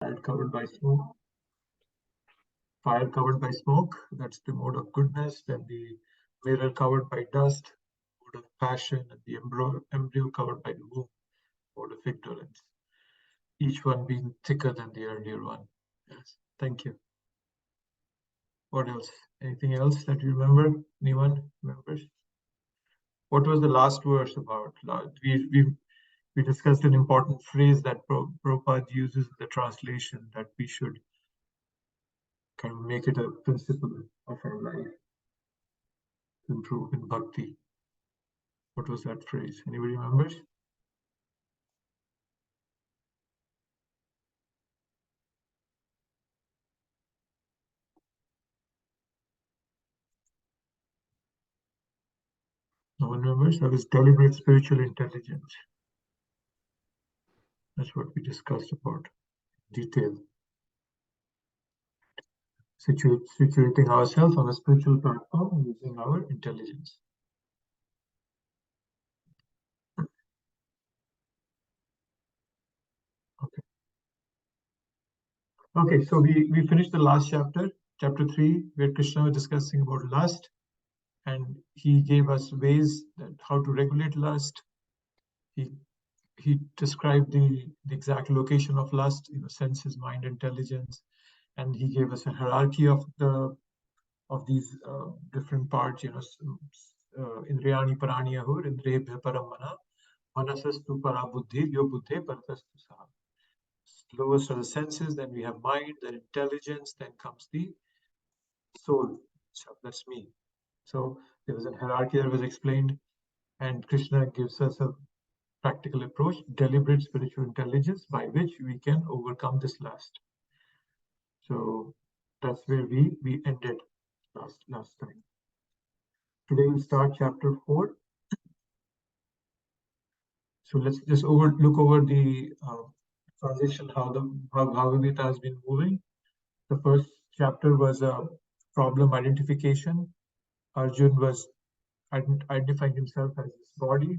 Fire covered by smoke. Fire covered by smoke, that's the mode of goodness. Then the mirror covered by dust, mode of passion, and the embryo covered by the womb, mode of ignorance. Each one being thicker than the earlier one. Yes, thank you. What else? Anything else that you remember? Anyone remembers? What was the last verse about? We discussed an important phrase that Prabhupada uses in the translation, that we should kind of make it a principle of our life to improve in bhakti. What was that phrase? Anybody remembers? No one remembers? That was deliberate spiritual intelligence. That's what we discussed about in detail. Situating ourselves on a spiritual platform using our intelligence. Okay, so we finished the last chapter, chapter 3, where Krishna was discussing about lust, and he gave us ways that how to regulate lust. He described the exact location of lust, senses, mind, intelligence, and he gave us a hierarchy of these different parts. Indriyani parani ahur, indriyebhya param mana, manasastu para buddhi, yo buddhe paratastu saha. Lowest are the senses, then we have mind, then intelligence, then comes the soul. So that's me. So there was a hierarchy that was explained, and Krishna gives us a practical approach, deliberate spiritual intelligence, by which we can overcome this lust. So that's where we ended last time. Today we start chapter 4. So let's just look over the transition, how Bhagavad has been moving. The first chapter was a problem identification. Arjun was identifying himself as his body.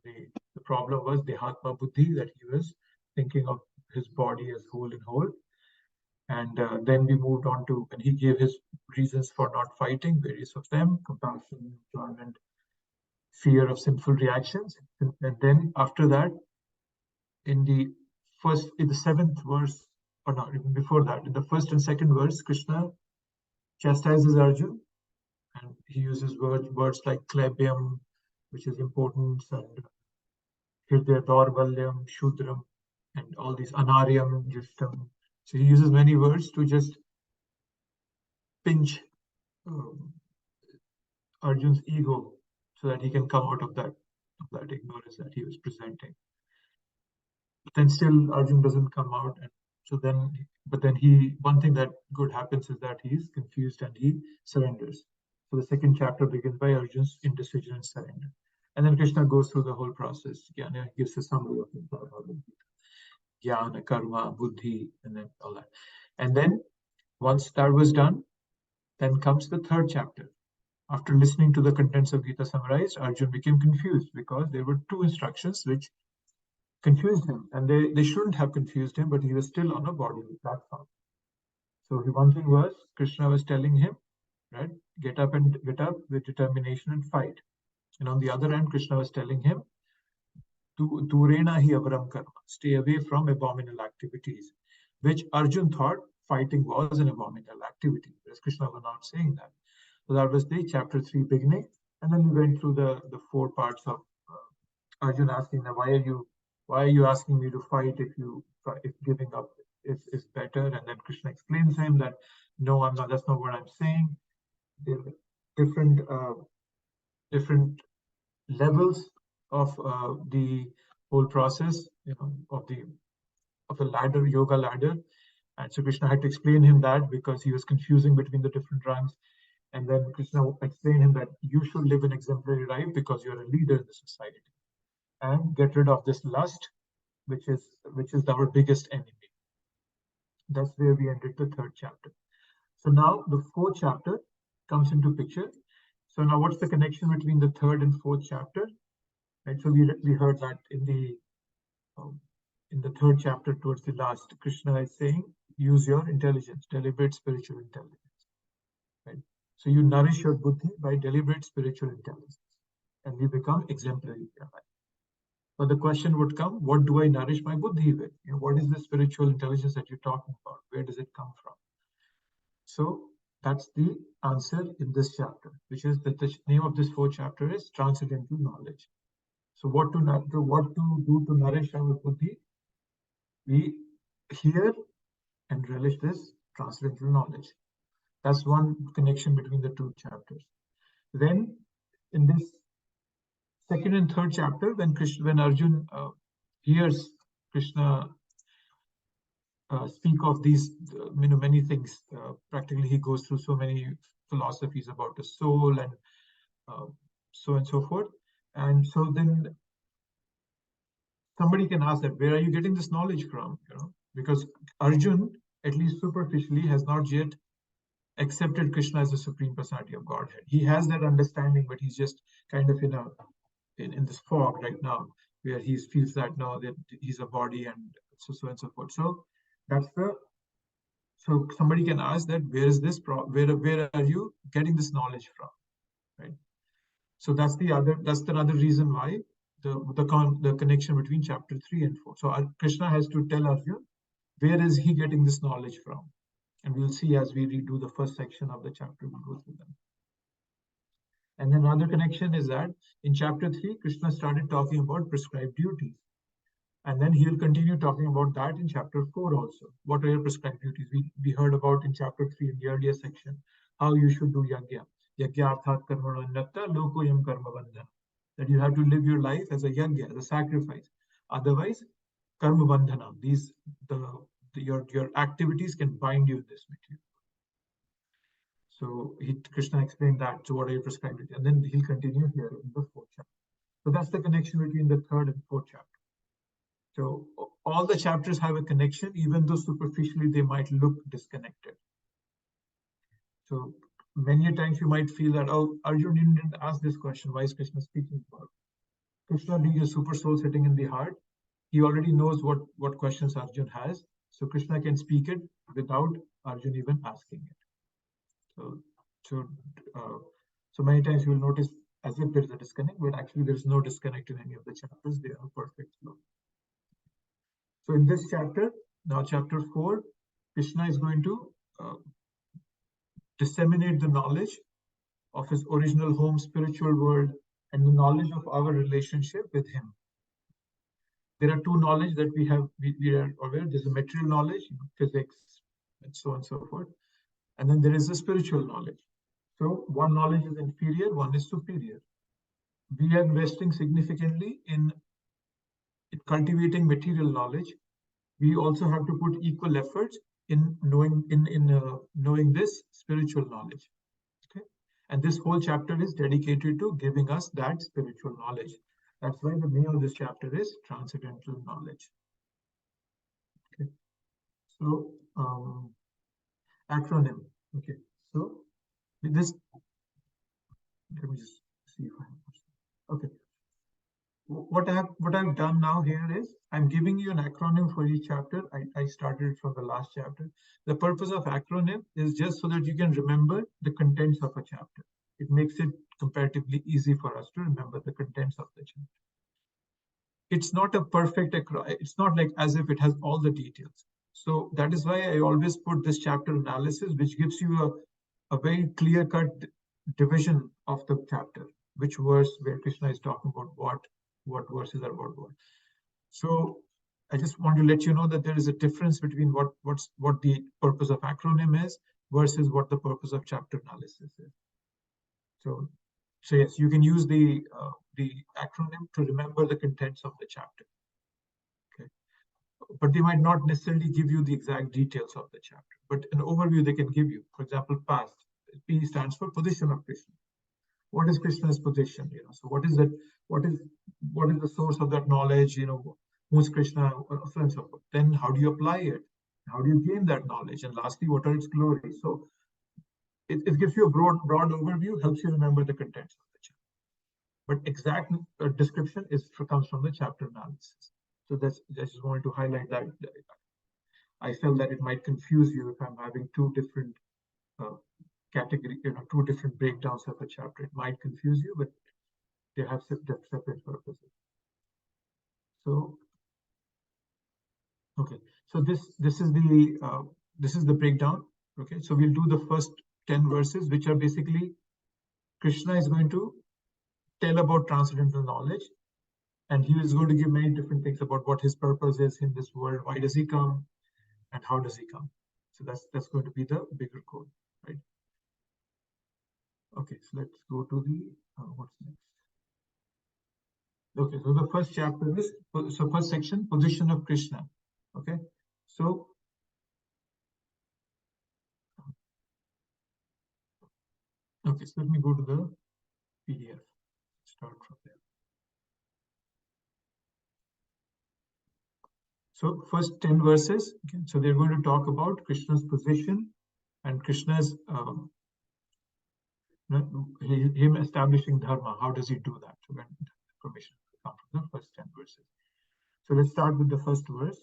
The problem was Dehatma Buddhi, that he was thinking of his body as whole and whole. And then we moved on to, and he gave his reasons for not fighting, various of them: compassion, enjoyment, fear of sinful reactions. And then after that, in the 7th verse, or not even before that, in the 1st and 2nd verse, Krishna chastises Arjun, and he uses words like klebyam, which is importance, and hirdaya daurbalyam, shudram, and all these anaryam, justam. So he uses many words to just pinch Arjun's ego, so that he can come out of that ignorance that he was presenting. But then still Arjun doesn't come out, and so then, one thing that good happens is that he's confused and he surrenders. So the 2nd chapter begins by Arjun's indecision and surrender. And then Krishna goes through the whole process. Jnana gives a summary of it. Jnana, karma, buddhi, and then all that. And then once that was done, then comes the 3rd chapter. After listening to the contents of Gita summarized, Arjun became confused because there were 2 instructions which confused him, and they shouldn't have confused him, but he was still on a bodily platform. So one thing was, Krishna was telling him, right, get up with determination and fight. And on the other hand, Krishna was telling him, durena hi avaram karma, stay away from abominable activities, which Arjun thought fighting was an abominable activity, whereas Krishna was not saying that. So that was the chapter 3 beginning, and then we went through the 4 parts of Arjun asking, why are you asking me to fight if giving up is better? And then Krishna explains to him that no, I'm not. That's not what I'm saying. There are different levels of the whole process, of the ladder, yoga ladder. And so Krishna had to explain him that, because he was confusing between the different ranks. And then Krishna explained him that you should live an exemplary life because you're a leader in the society, and get rid of this lust, which is our biggest enemy. That's where we ended the 3rd chapter. So now the 4th chapter comes into picture. So now what's the connection between the 3rd and 4th chapter? Right. So we heard that in in the third chapter towards the last, Krishna is saying, use your intelligence, deliberate spiritual intelligence. Right? So you nourish your buddhi by deliberate spiritual intelligence, and you become exemplary in your life. But the question would come, what do I nourish my buddhi with? What is the spiritual intelligence that you're talking about? Where does it come from? So that's the answer in this chapter, which is that the name of this fourth chapter is Transcendental Knowledge. So what to do to nourish our buddhi? We hear and relish this transcendental knowledge. That's one connection between the two chapters. Then in this second and third chapter, when Arjun hears Krishna speak of these, many things, practically he goes through so many philosophies about the soul and so on and so forth. And so then somebody can ask that, where are you getting this knowledge from? Because Arjun, at least superficially, has not yet accepted Krishna as the Supreme Personality of Godhead. He has that understanding, but he's just kind of in this fog right now, where he feels that now that he's a body and so on and so forth. So that's so somebody can ask that, where is this where are you getting this knowledge from, right? So that's another reason why the connection between chapter 3 and 4. So Krishna has to tell Arjun, where is he getting this knowledge from? And we'll see as we redo the first section of the chapter, we'll go through them. And then another connection is that in chapter 3, Krishna started talking about prescribed duties. And then he'll continue talking about that in chapter 4 also. What are your prescribed duties? We heard about in chapter 3 in the earlier section, how you should do yajna. Yajna arthat karma annatta lokoyam karma bandhana. That you have to live your life as a yajna, as a sacrifice. Otherwise, karma bandhana, your activities can bind you in this material. So Krishna explained that. So what are your prescribed duties? And then he'll continue here in the fourth chapter. So that's the connection between the third and fourth chapter. So all the chapters have a connection, even though superficially they might look disconnected. So many times you might feel that, oh, Arjun didn't ask this question. Why is Krishna speaking about it? Krishna, being a super soul sitting in the heart, he already knows what questions Arjun has. So Krishna can speak it without Arjun even asking it. So many times you will notice as if there is a disconnect, but actually there is no disconnect in any of the chapters. They are perfect flow. So in this chapter, now chapter 4, Krishna is going to disseminate the knowledge of his original home, spiritual world, and the knowledge of our relationship with him. There are two knowledge that we have. We are aware. There's a material knowledge, physics, and so on and so forth. And then there is a spiritual knowledge. So one knowledge is inferior, one is superior. We are investing significantly in cultivating material knowledge. We also have to put equal efforts in knowing this spiritual knowledge. Okay, and this whole chapter is dedicated to giving us that spiritual knowledge. That's why the name of this chapter is Transcendental Knowledge. Okay, so acronym. Okay, so with this, let me just see if I have. Okay. What I've done now here is I'm giving you an acronym for each chapter. I started from the last chapter. The purpose of acronym is just so that you can remember the contents of a chapter. It makes it comparatively easy for us to remember the contents of the chapter. It's not a perfect acronym. It's not like as if it has all the details. So that is why I always put this chapter analysis, which gives you a very clear-cut division of the chapter, which verse where Krishna is talking about what verses are about what. So I just want to let you know that there is a difference between what the purpose of acronym is versus what the purpose of chapter analysis is. So yes, you can use the acronym to remember the contents of the chapter. Okay, but they might not necessarily give you the exact details of the chapter, but an overview they can give you. For example, past. P stands for position of Krishna. What is Krishna's position? So what is that? What is the source of that knowledge? Who's Krishna? So and so forth. Then how do you apply it? How do you gain that knowledge? And lastly, what are its glories? So it gives you a broad overview, helps you remember the contents of the chapter. But exact description comes from the chapter analysis. So I just wanted to highlight that. I felt that it might confuse you if I'm having two different category, two different breakdowns of a chapter. It might confuse you, but they have separate purposes. So, okay. So this is the breakdown. Okay. So we'll do the first 10 verses, which are basically Krishna is going to tell about transcendental knowledge, and he is going to give many different things about what his purpose is in this world, why does he come, and how does he come. So that's going to be the bigger code, right? Okay, so let's go to the what's next. Okay, so the first chapter is, so first section, position of Krishna. Okay, so okay, so let me go to the PDF. Start from there. So first 10 verses. Okay, so they're going to talk about Krishna's position and Krishna's him establishing dharma. How does he do that? So when information comes from the first 10 verses. So let's start with the first verse.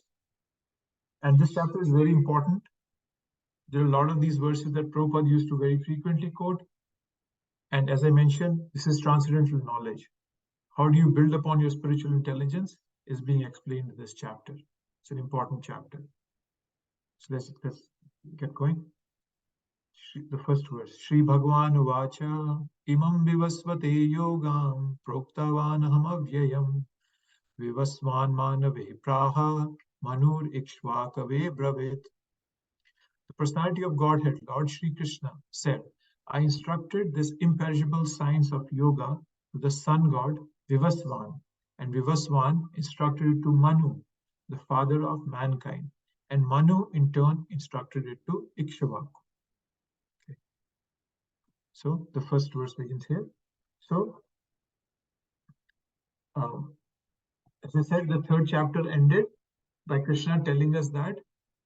And this chapter is very important. There are a lot of these verses that Prabhupada used to very frequently quote. And as I mentioned, this is transcendental knowledge. How do you build upon your spiritual intelligence is being explained in this chapter. It's an important chapter. So let's get going. The first verse. Shri Bhagwan Uvacha Imam Vivasvate Yogam Proktavanaham Avyayam Vivasvan Manave Praha Manur Ikshvakave Bravit. The personality of Godhead, Lord Shri Krishna, said, I instructed this imperishable science of yoga to the sun god Vivasvan, and Vivasvan instructed it to Manu, the father of mankind, and Manu in turn instructed it to Ikshvaku. Okay. So the first verse begins here. So, as I said, the third chapter ended by Krishna telling us that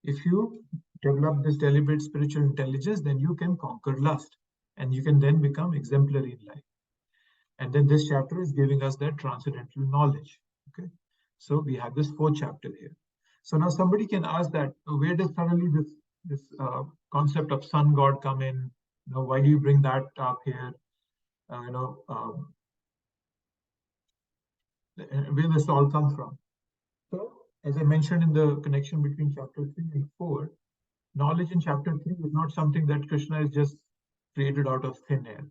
if you develop this deliberate spiritual intelligence, then you can conquer lust and you can then become exemplary in life. And then this chapter is giving us that transcendental knowledge. Okay, so we have this fourth chapter here. So now somebody can ask that where does suddenly this concept of sun god come in? Why do you bring that up here? Where does it all come from? So, as I mentioned in the connection between chapter 3 and 4, knowledge in chapter 3 is not something that Krishna has just created out of thin air.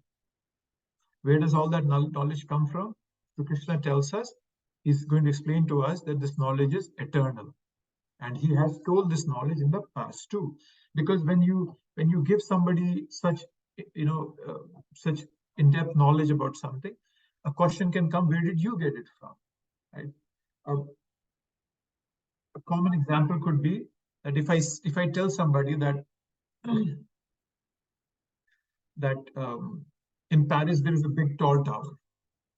Where does all that knowledge come from? So Krishna tells us, he's going to explain to us that this knowledge is eternal. And he has told this knowledge in the past too. Because when you give somebody such, such in-depth knowledge about something, a question can come, where did you get it from? Right? A common example could be that if I tell somebody that in Paris there is a big tall tower,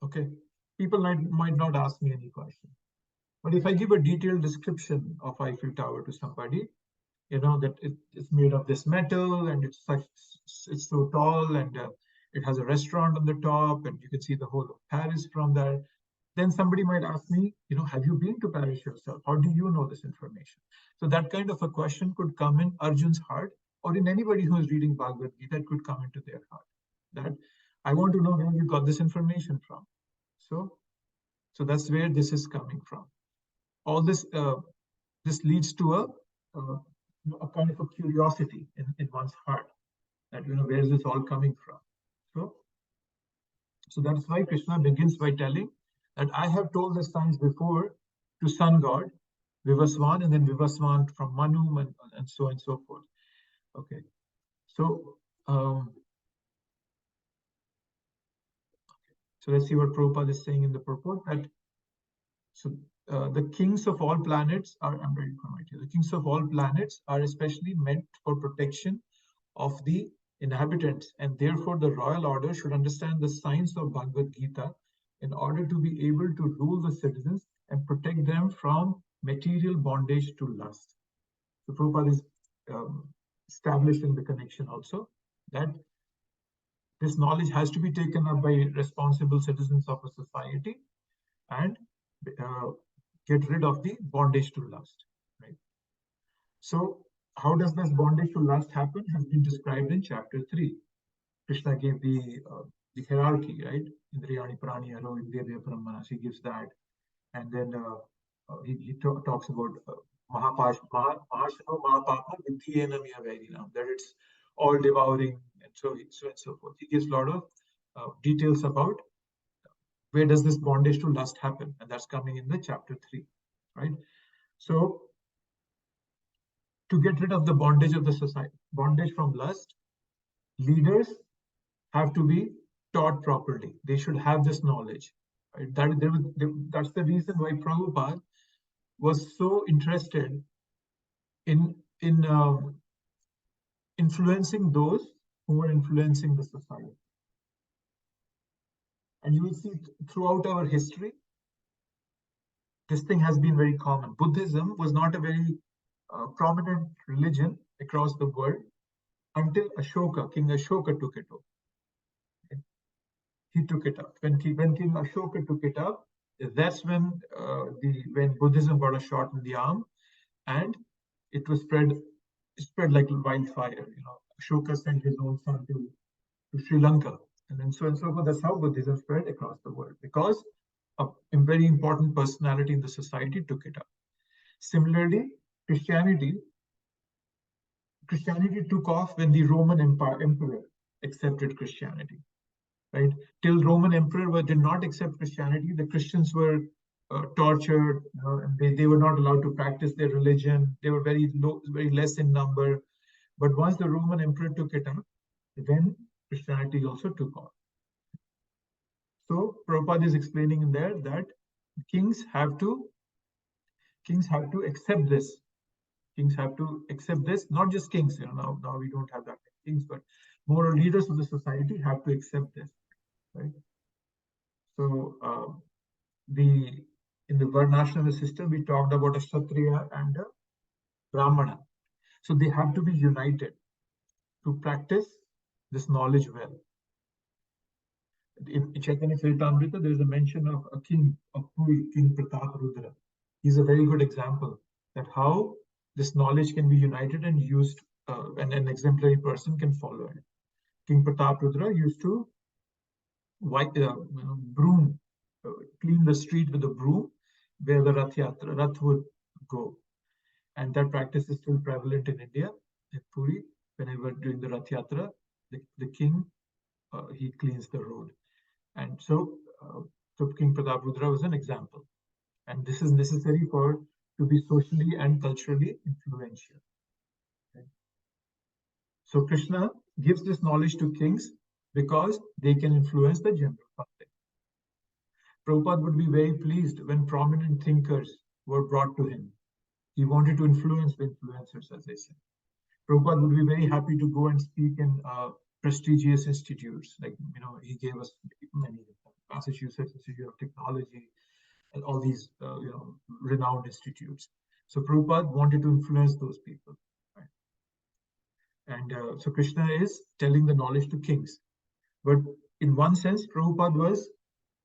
okay, people might not ask me any question. But if I give a detailed description of Eiffel Tower to somebody, that it's made of this metal and it's so tall and it has a restaurant on the top and you can see the whole of Paris from there. Then somebody might ask me, have you been to Paris yourself? How do you know this information? So that kind of a question could come in Arjun's heart, or in anybody who is reading Bhagavad Gita, it could come into their heart. That I want to know where you got this information from. So that's where this is coming from. All this leads to a kind of a curiosity in one's heart that where is this all coming from. So that's why Krishna begins by telling that I have told this science before to sun god Vivasvan, and then Vivasvan from Manu and so on and so forth. Okay, so let's see what Prabhupada is saying in the purport. That the kings of all planets are, I'm ready for right here. The kings of all planets are especially meant for protection of the inhabitants, and therefore the royal order should understand the science of Bhagavad Gita in order to be able to rule the citizens and protect them from material bondage to lust. So Prabhupada is establishing the connection also that this knowledge has to be taken up by responsible citizens of a society, and get rid of the bondage to lust, right? So how does this bondage to lust happen has been described in chapter 3. Krishna gave the hierarchy, right? Indriyani prani haro indriya brahmanas. He gives that, and then he talks about mahashano mahapapa vidhyena miya vairinam, that it's all devouring, and so and so forth. He gives a lot of details about where does this bondage to lust happen, and that's coming in the chapter 3, right? So to get rid of the bondage of the society, bondage from lust, leaders have to be taught properly. They should have this knowledge. Right? That's the reason why Prabhupada was so interested in influencing those who were influencing the society. And you will see throughout our history, this thing has been very common. Buddhism was not a very prominent religion across the world until Ashoka, King Ashoka took it over. Okay? He took it up. When King Ashoka took it up, that's when Buddhism got a shot in the arm, and it was spread like wildfire. Ashoka sent his own son to Sri Lanka, and then so and so forth. That's how Buddhism spread across the world, because a very important personality in the society took it up. Similarly, Christianity took off when the Roman emperor accepted Christianity. Right? Till Roman emperor did not accept Christianity, the Christians were tortured, and they were not allowed to practice their religion. They were very less in number. But once the Roman emperor took it up, then Christianity also took off. So Prabhupada is explaining in there that kings have to accept this. Kings have to accept this. Not just kings. Now we don't have that many kings, but more leaders of the society have to accept this. Right? So in the Varnashrama system, we talked about a Kshatriya and a Brahmana. So they have to be united to practice this knowledge well. In Chaitanya Charitamrita, there is a mention of a king of Puri, King Pratap-Rudra. He's a very good example that how this knowledge can be united and used, and an exemplary person can follow it. King Pratap-Rudra used to broom, clean the street with a broom where the Rath would go. And that practice is still prevalent in India, in Puri. Whenever during the Rath Yatra, the king, he cleans the road. And so King Pratap-Rudra was an example. And this is necessary to be socially and culturally influential. Okay? So Krishna gives this knowledge to kings because they can influence the general public. Prabhupada would be very pleased when prominent thinkers were brought to him. He wanted to influence the influencers, as they say. Prabhupada would be very happy to go and speak in prestigious institutes. Like, he gave us many, Massachusetts Institute of Technology, and all these, renowned institutes. So Prabhupada wanted to influence those people. Right? And so Krishna is telling the knowledge to kings. But in one sense, Prabhupada was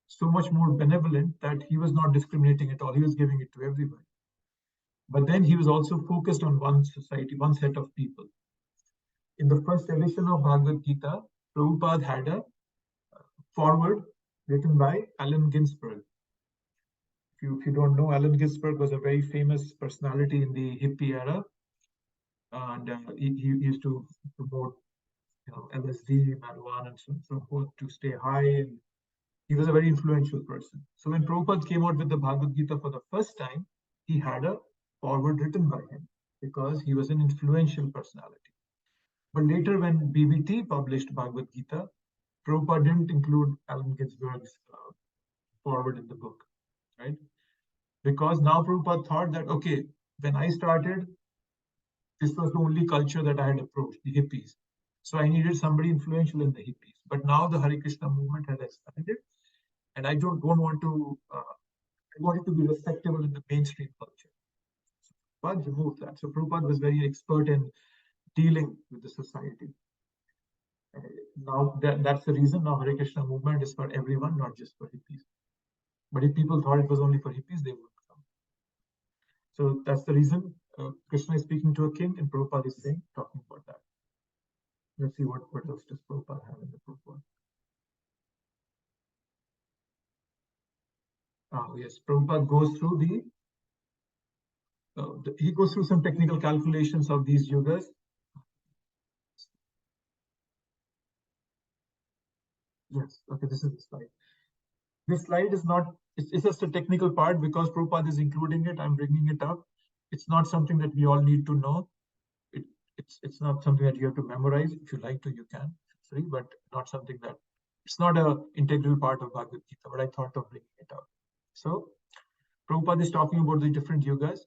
so much more benevolent that he was not discriminating at all. He was giving it to everybody. But then he was also focused on one society, one set of people. In the first edition of Bhagavad Gita, Prabhupada had a foreword written by Allen Ginsberg. If you don't know, Allen Ginsberg was a very famous personality in the hippie era, and he used to promote, LSD, marijuana, and so forth to stay high. And he was a very influential person. So when Prabhupada came out with the Bhagavad Gita for the first time, he had a foreword written by him because he was an influential personality. But later, when BBT published Bhagavad Gita, Prabhupada didn't include Allen Ginsberg's foreword in the book, right? Because now Prabhupada thought that, okay, when I started, this was the only culture that I had approached, the hippies. So I needed somebody influential in the hippies. But now the Hare Krishna movement has expanded, and I don't want to, I want it to be respectable in the mainstream culture. So Prabhupada removed that. So Prabhupada was very expert in dealing with the society. Now that's the reason now Hare Krishna movement is for everyone, not just for hippies. But if people thought it was only for hippies, they wouldn't come. So that's the reason Krishna is speaking to a king, and Prabhupada is talking about that. Let's see what else does Prabhupada have in the purport. Yes, Prabhupada goes through he goes through some technical calculations of these yugas. Yes, okay, this is the slide. This slide is not, it's just a technical part because Prabhupada is including it. I'm bringing it up. It's not something that we all need to know. It's not something that you have to memorize. If you like to, you can, free, but not something that, it's not an integral part of Bhagavad Gita, but I thought of bringing it up. So Prabhupada is talking about the different yugas.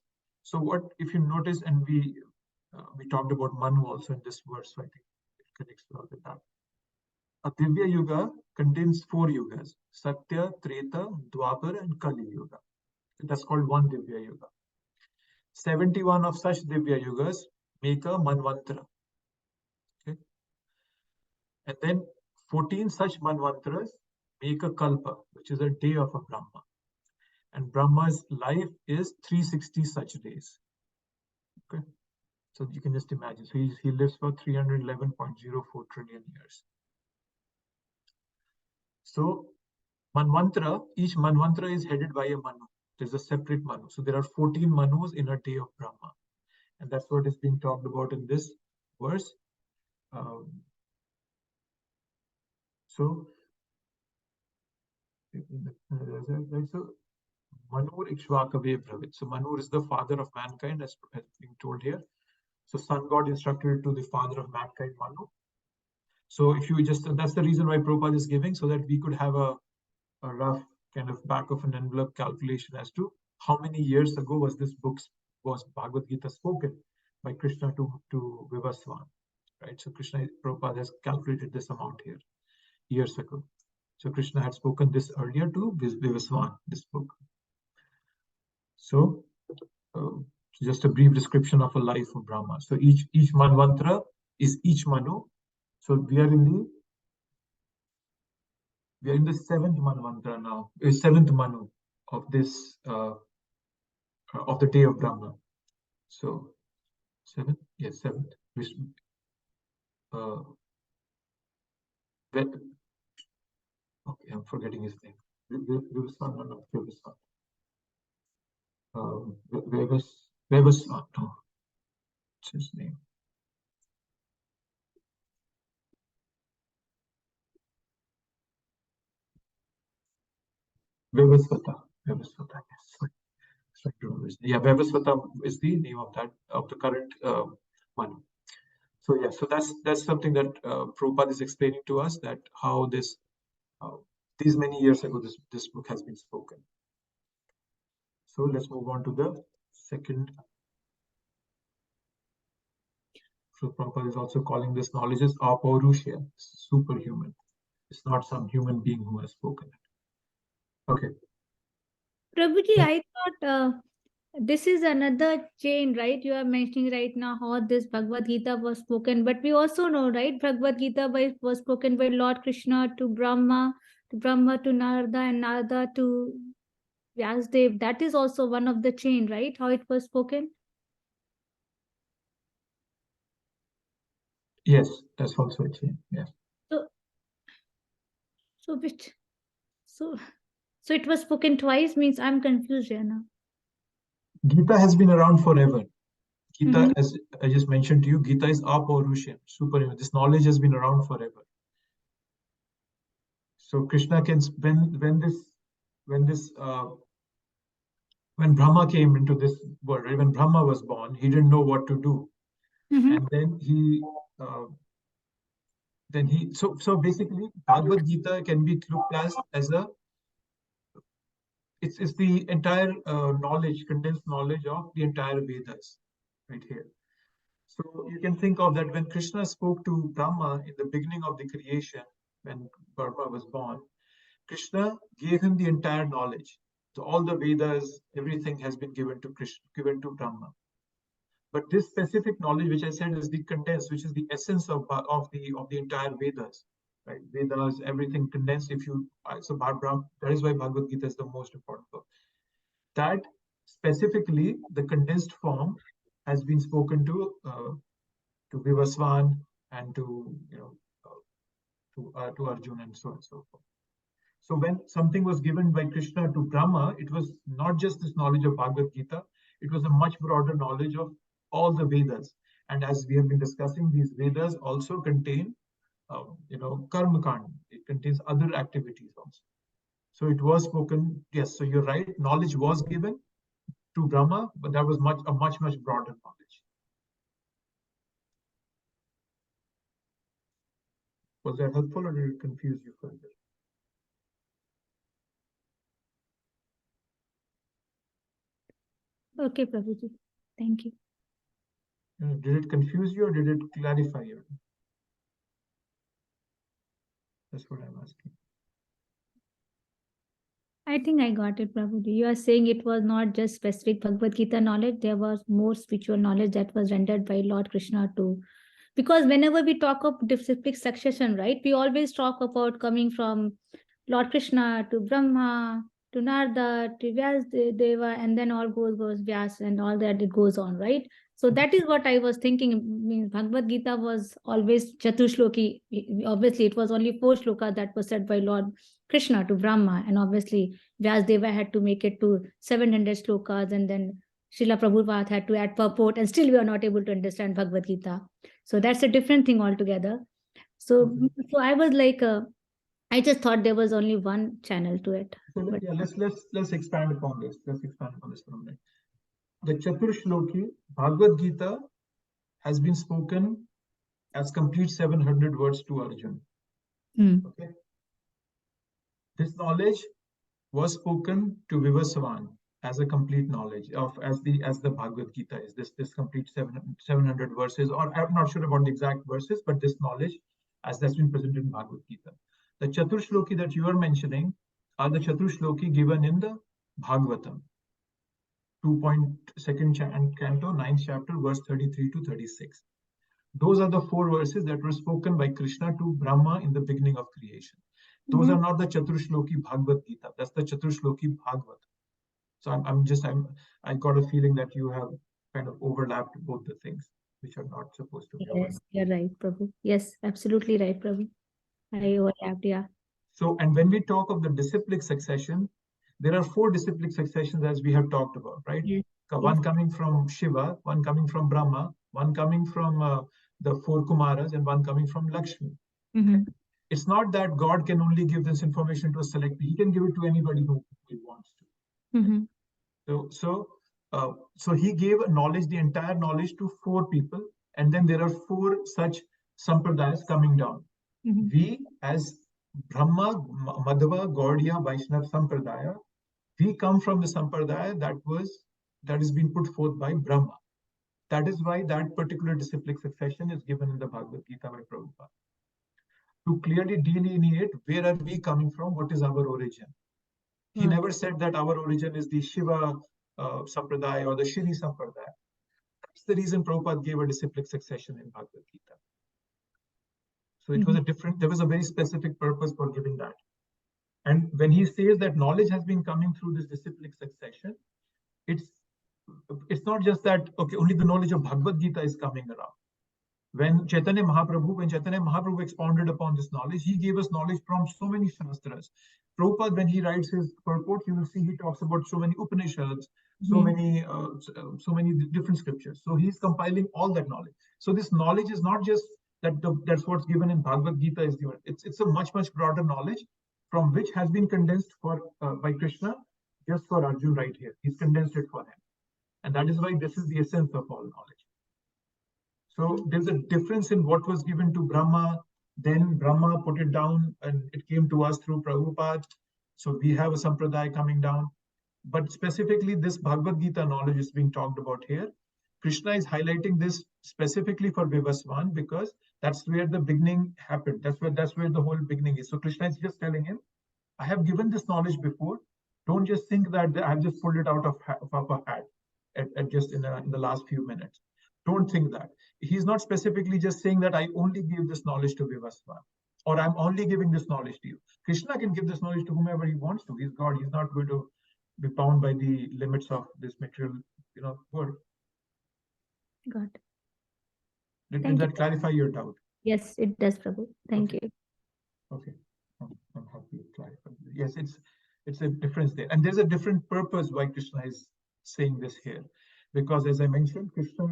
So what, if you notice, and we talked about Manu also in this verse, so I think it connects well with that. A Divya Yuga contains 4 yugas, Satya, Treta, Dwapar, and Kali Yuga. That's called one Divya Yuga. 71 of such Divya Yugas make a Manvantara. Okay? And then 14 such Manvantaras make a Kalpa, which is a day of a Brahma. And Brahma's life is 360 such days. Okay? So you can just imagine. So he lives for 311.04 trillion years. So Manvantara, each Manvantara is headed by a Manu. There's a separate Manu. So there are 14 Manus in a day of Brahma. And that's what is being talked about in this verse. So Manur Ikshvakave Bravit. So Manur is the father of mankind, as being told here. So sun god instructed to the father of mankind, Manu. So if you just, that's the reason why Prabhupada is giving, so that we could have a rough kind of back of an envelope calculation as to how many years ago was Bhagavad Gita spoken by Krishna to Vivaswan, right? So Prabhupada has calculated this amount here years ago. So Krishna had spoken this earlier to Vivaswan, this book. So just a brief description of a life of Brahma. So each Manvantara is each Manu. So we are in the 7th Manvantara now, 7th Manu of this of the day of Brahma. So 7th, yes, 7th. Okay, I'm forgetting his name. Vivaswan, no, Vivaswan. Vivaswan, no, what's his name? Vivasvata, yes. Yeah, Vivasvata is the name of the current Manu. So yeah, so that's something that Prabhupada is explaining to us, that how this these many years ago this book has been spoken. So let's move on to the second. So Prabhupada is also calling this knowledge as Apaurushya, superhuman. It's not some human being who has spoken it. Okay. Prabhuji, I thought this is another chain, right? You are mentioning right now how this Bhagavad Gita was spoken, but we also know, right? Bhagavad Gita was spoken by Lord Krishna to Brahma to Narada, and Narada to Vyasdev. That is also one of the chain, right? How it was spoken. Yes, that's also a chain. Yes. So it was spoken twice, means I'm confused here now. Gita has been around forever. Gita, as I just mentioned to you, Gita is Apaurushya, superhuman. This knowledge has been around forever. So Krishna can, when Brahma came into this world, right? When Brahma was born, he didn't know what to do, and then he so basically Bhagavad Gita can be looked as a it's the entire knowledge, condensed knowledge of the entire Vedas, right here. So you can think of that when Krishna spoke to Brahma in the beginning of the creation, when Brahma was born, Krishna gave him the entire knowledge. So all the Vedas, everything has been given to Krishna, given to Brahma. But this specific knowledge, which I said is the condensed, which is the essence of the entire Vedas, right? Vedas, everything condensed. That is why Bhagavad Gita is the most important book. That specifically the condensed form has been spoken to Vivaswan and to to Arjun and so on and so forth. So when something was given by Krishna to Brahma, it was not just this knowledge of Bhagavad Gita, it was a much broader knowledge of all the Vedas. And as we have been discussing, these Vedas also contain, Karma Kand. It contains other activities also. So it was spoken, yes, so you're right, knowledge was given to Brahma, but that was much broader knowledge. Was that helpful or did it confuse you further? Okay, Prabhuji. Thank you. Did it confuse you or did it clarify you? That's what I'm asking. I think I got it, Prabhuji. You are saying it was not just specific Bhagavad Gita knowledge, there was more spiritual knowledge that was rendered by Lord Krishna too. Because whenever we talk of disciplic succession, right, we always talk about coming from Lord Krishna to Brahma, to Narada, to Vyasdeva, and then all goes Vyas and all that it goes on, right? So that is what I was thinking. I mean, Bhagavad Gita was always Chatushloki. Obviously, it was only 4 shlokas that was said by Lord Krishna to Brahma, and obviously Vyasdeva had to make it to 700 shlokas, and then Srila Prabhupada had to add purport, and still we are not able to understand Bhagavad Gita. So that's a different thing altogether. So, so I was like, I just thought there was only one channel to it. So But yeah, let's expand upon this. Let's expand upon this for a minute. The Chaturshloki Bhagavad Gita has been spoken as complete 700 words to Arjun. Okay. This knowledge was spoken to Vivaswan as a complete knowledge of as the Bhagavad Gita is this complete 700 verses, or I'm not sure about the exact verses, but this knowledge as that's been presented in Bhagavad Gita. The Chaturshloki that you are mentioning are the Chaturshloki given in the Bhagavatam, 2.2nd canto, 9th chapter, verse 33 to 36. Those are the 4 verses that were spoken by Krishna to Brahma in the beginning of creation. Those are not the Chaturshloki Bhagavad Gita. That's the Chaturshloki Bhagavad. So I got a feeling that you have kind of overlapped both the things, which are not supposed to be. Yes, you're right, Prabhu. Yes, absolutely right, Prabhu. I overlapped, yeah. So, and when we talk of the disciplic succession, there are 4 disciplic successions as we have talked about, right? Yes. One coming from Shiva, one coming from Brahma, one coming from the 4 Kumaras, and one coming from Lakshmi. Okay? It's not that God can only give this information to a select. He can give it to anybody who he wants to. So he gave knowledge, the entire knowledge, to 4 people, and then there are 4 such sampradayas coming down. We, as Brahma, Madhava, Gaudiya, Vaishnava Sampradaya, we come from the sampradaya that is being put forth by Brahma. That is why that particular disciplic succession is given in the Bhagavad Gita by Prabhupada. To clearly delineate where are we coming from, what is our origin. He never said that our origin is the Shiva Sampradaya or the Shri Sampradaya. That's the reason Prabhupada gave a disciplic succession in Bhagavad Gita. So it was there was a very specific purpose for giving that. And when he says that knowledge has been coming through this disciplic succession, it's not just that, okay, only the knowledge of Bhagavad Gita is coming around. When Chaitanya Mahaprabhu expounded upon this knowledge, he gave us knowledge from so many shastras. Prabhupada, when he writes his purport, you will see he talks about so many Upanishads, so many different scriptures. So he's compiling all that knowledge. So this knowledge is not just that's what's given in Bhagavad Gita is given. It's a much broader knowledge from which has been condensed by Krishna just for Arjun right here. He's condensed it for him, and that is why this is the essence of all knowledge. So there's a difference in what was given to Brahma. Then Brahma put it down and it came to us through Prabhupada. So we have a sampradaya coming down. But specifically this Bhagavad Gita knowledge is being talked about here. Krishna is highlighting this specifically for Vivaswan because that's where the beginning happened. That's where the whole beginning is. So Krishna is just telling him, I have given this knowledge before. Don't just think that I've just pulled it out of a hat at just in the last few minutes. Don't think that. He's not specifically just saying that I only give this knowledge to Vivaswan, or I'm only giving this knowledge to you. Krishna can give this knowledge to whomever he wants to. He's God. He's not going to be bound by the limits of this material, world. Got it. Did Thank you. that clarify your doubt? Yes, it does, Prabhu. Thank Okay. you. Okay, I'm happy to clarify. Yes, it's a difference there, and there's a different purpose why Krishna is saying this here, because as I mentioned, Krishna,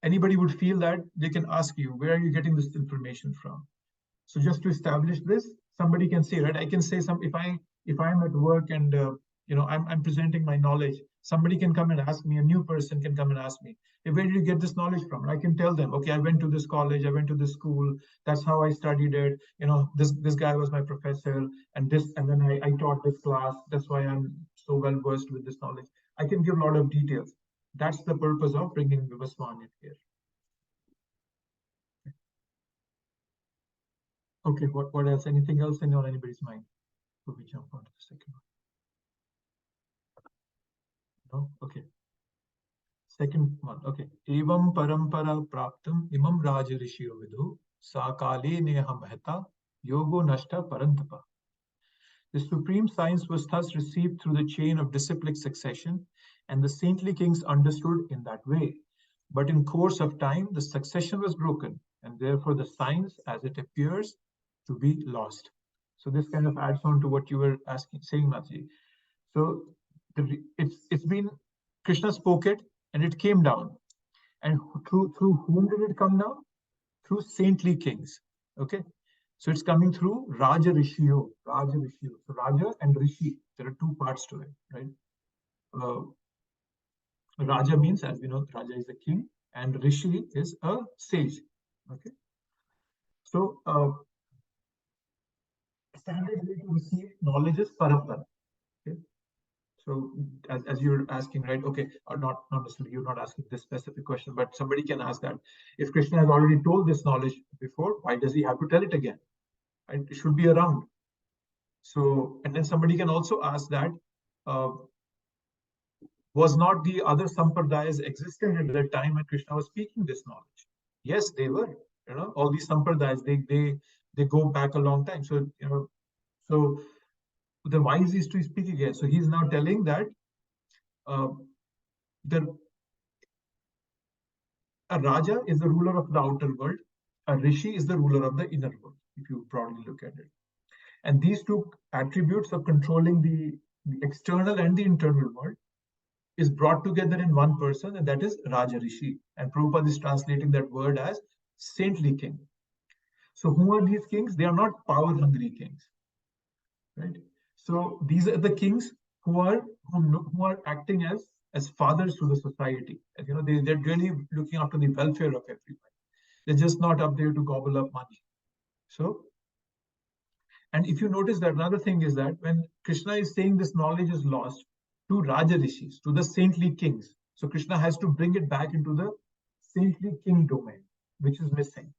anybody would feel that they can ask you, where are you getting this information from? So just to establish this, somebody can say, right? I can say if I'm at work and I'm presenting my knowledge, somebody can come and ask me, a new person can come and ask me, hey, where did you get this knowledge from? And I can tell them, okay, I went to this college, I went to this school, that's how I studied it. This guy was my professor, and then I taught this class. That's why I'm so well versed with this knowledge. I can give a lot of details. That's the purpose of bringing Vivaswan in here. Okay, what else? Anything else on anybody's mind? Before we jump on to the second one. No? Okay. Second one. Okay. Evam parampara praptam imam raja rishyo vidhu sakale neha maheta yogo nashta parantapa. The supreme science was thus received through the chain of disciplic succession, and the saintly kings understood in that way. But in course of time, the succession was broken, and therefore the science, as it appears, to be lost. So this kind of adds on to what you were saying, Mati. So it's been, Krishna spoke it, and it came down. And through whom did it come down? Through saintly kings. Okay. So it's coming through Raja Rishio. So Raja and Rishi, there are two parts to it, right? Raja means, as we know, Raja is a king, and Rishi is a sage. Okay. So standard way to receive knowledge is parampara. Okay. So as you're asking, right? Okay, or not necessarily you're not asking this specific question, but somebody can ask that. If Krishna has already told this knowledge before, why does he have to tell it again? Right? It should be around. So, and then somebody can also ask that, was not the other sampradayas existing at the time when Krishna was speaking this knowledge? Yes, they were. All these sampradayas, they go back a long time. So, so then why is he speaking again? So he's now telling that a Raja is the ruler of the outer world. A Rishi is the ruler of the inner world, if you broadly look at it. And these two attributes of controlling the external and the internal world is brought together in one person, and that is Raja Rishi. And Prabhupada is translating that word as saintly king. So who are these kings? They are not power-hungry kings, right? So these are the kings who are acting as fathers to the society. And, they're really looking after the welfare of everybody. They're just not up there to gobble up money. So, and if you notice that another thing is that when Krishna is saying this knowledge is lost to Raja Rishis, to the saintly kings, so Krishna has to bring it back into the saintly king domain, which is missing,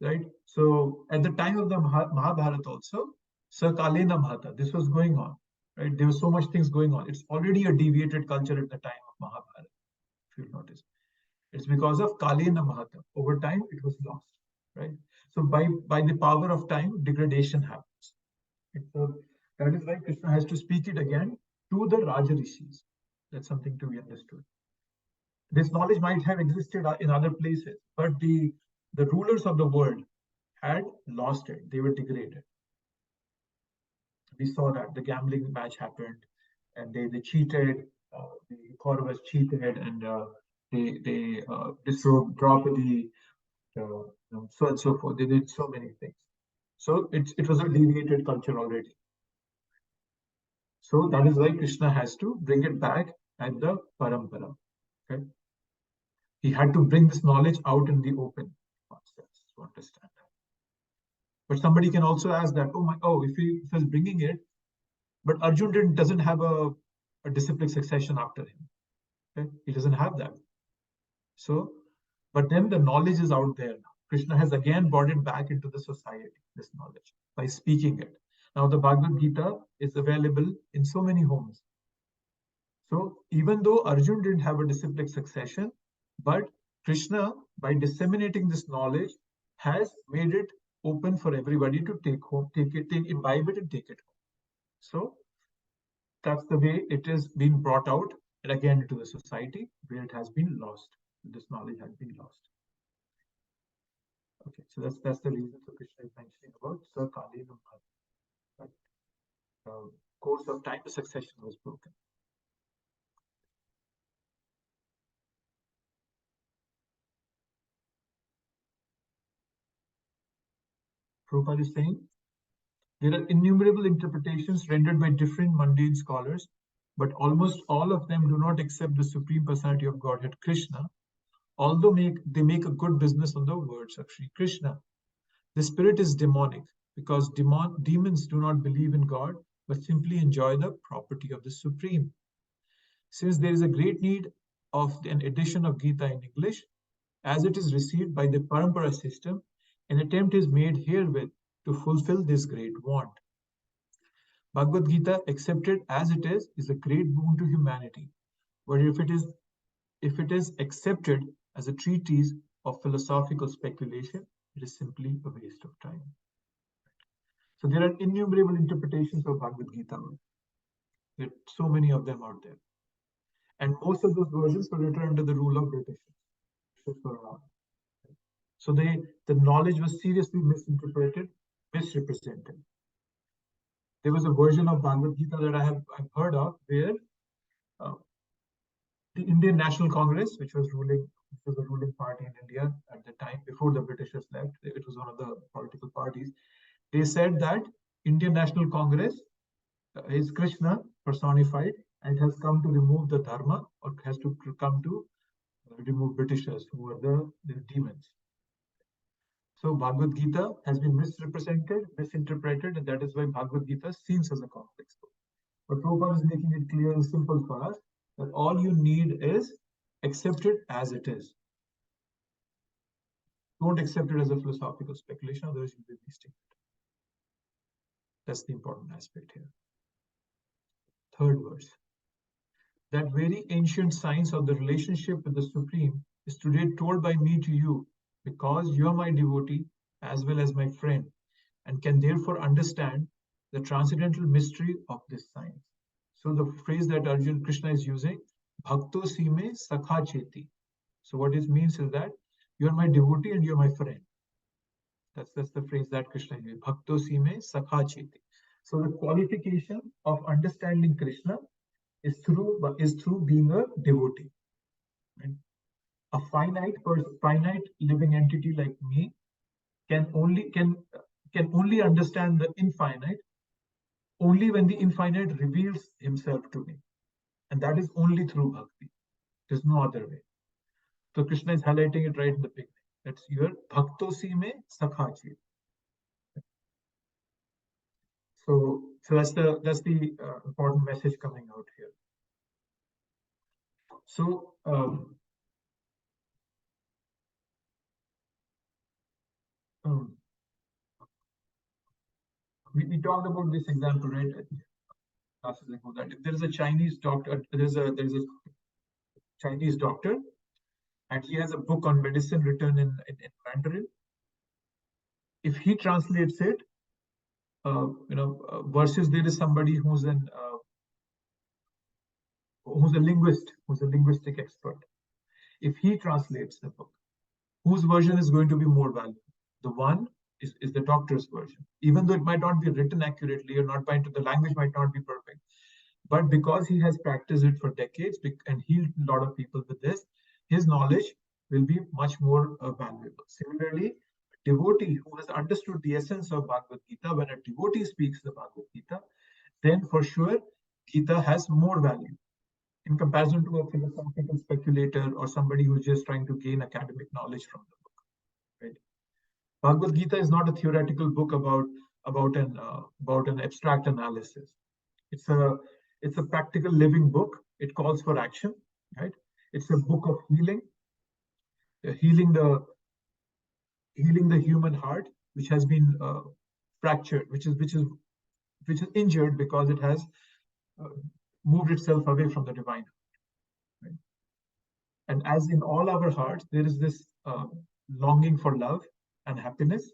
right? So at the time of the Mahabharata also, Sakalena Mahata, this was going on, right? There was so much things going on. It's already a deviated culture at the time of Mahabharata, if you notice. It's because of Kalena Mahata. Over time, it was lost, right? So by the power of time, degradation happens. So that is why Krishna has to speak it again to the Raja Rishis. That's something to be understood. This knowledge might have existed in other places, but the rulers of the world had lost it. They were degraded. We saw that the gambling match happened, and they cheated. The Kauravas cheated, and they disrobed Draupadi, so on and so forth. They did so many things. So it was a deviated culture already. So that is why Krishna has to bring it back at the parampara. Okay, he had to bring this knowledge out in the open to understand that. But somebody can also ask that, if he was bringing it, but Arjun doesn't have a disciplic succession after him. Okay? He doesn't have that. So, but then the knowledge is out there now. Krishna has again brought it back into the society, this knowledge, by speaking it. Now the Bhagavad Gita is available in so many homes. So even though Arjun didn't have a disciplic succession, but Krishna, by disseminating this knowledge, has made it open for everybody to take home, imbibe it and take it home. So that's the way it is being brought out and again into the society where it has been lost. This knowledge has been lost. Okay, so that's the reason so Krishna is mentioning about Sir Kali Right? Course of time, the succession was broken. Prabhupada is saying, there are innumerable interpretations rendered by different mundane scholars, but almost all of them do not accept the Supreme Personality of Godhead, Krishna, although they make a good business on the words of Sri Krishna. The spirit is demonic because demons do not believe in God, but simply enjoy the property of the Supreme. Since there is a great need of an edition of Gita in English, as it is received by the Parampara system, an attempt is made herewith to fulfill this great want. Bhagavad Gita, accepted as it is a great boon to humanity. But if it is accepted as a treatise of philosophical speculation, it is simply a waste of time. So there are innumerable interpretations of Bhagavad Gita. There are so many of them out there. And most of those versions were written under the rule of British. So the knowledge was seriously misinterpreted, misrepresented. There was a version of Bhagavad Gita that I've heard of where the Indian National Congress, which was the ruling party in India at the time before the Britishers left, it was one of the political parties. They said that Indian National Congress is Krishna personified and has come to remove the dharma, or has to come to remove Britishers who were the demons. So Bhagavad Gita has been misrepresented, misinterpreted, and that is why Bhagavad Gita seems as a complex book. But Prabhupada is making it clear and simple for us that all you need is accept it as it is. Don't accept it as a philosophical speculation, otherwise you'll be wasting it. That's the important aspect here. Third verse. That very ancient science of the relationship with the Supreme is today told by me to you, because you are my devotee as well as my friend, and can therefore understand the transcendental mystery of this science. So the phrase that Arjuna Krishna is using, Bhakto Sime Sakha Cheti. So what it means is that you are my devotee and you are my friend. That's the phrase that Krishna is using, Bhakto Sime Sakha Cheti. So the qualification of understanding Krishna is through being a devotee. Right? A finite living entity like me can only understand the infinite only when the infinite reveals himself to me, and that is only through bhakti. There's no other way. So Krishna is highlighting it right in the beginning. That's your bhakto sime sakhachi. So that's the important message coming out here. So we talked about this example, right? Classes ago, that if there is a Chinese doctor, there's a Chinese doctor, and he has a book on medicine written in Mandarin. If he translates it, versus there is somebody who's a linguist, who's a linguistic expert. If he translates the book, whose version is going to be more valuable? The one is the doctor's version, even though it might not be written accurately, or the language might not be perfect. But because he has practiced it for decades and healed a lot of people with this, his knowledge will be much more valuable. Similarly, a devotee who has understood the essence of Bhagavad Gita, when a devotee speaks the Bhagavad Gita, then for sure Gita has more value in comparison to a philosophical speculator or somebody who's just trying to gain academic knowledge from the book. Right? Bhagavad Gita is not a theoretical book about an abstract analysis. It's a practical living book. It calls for action, right? It's a book of healing, healing the human heart, which has been fractured, which is injured because it has moved itself away from the divine. Right? And as in all our hearts, there is this longing for love and happiness.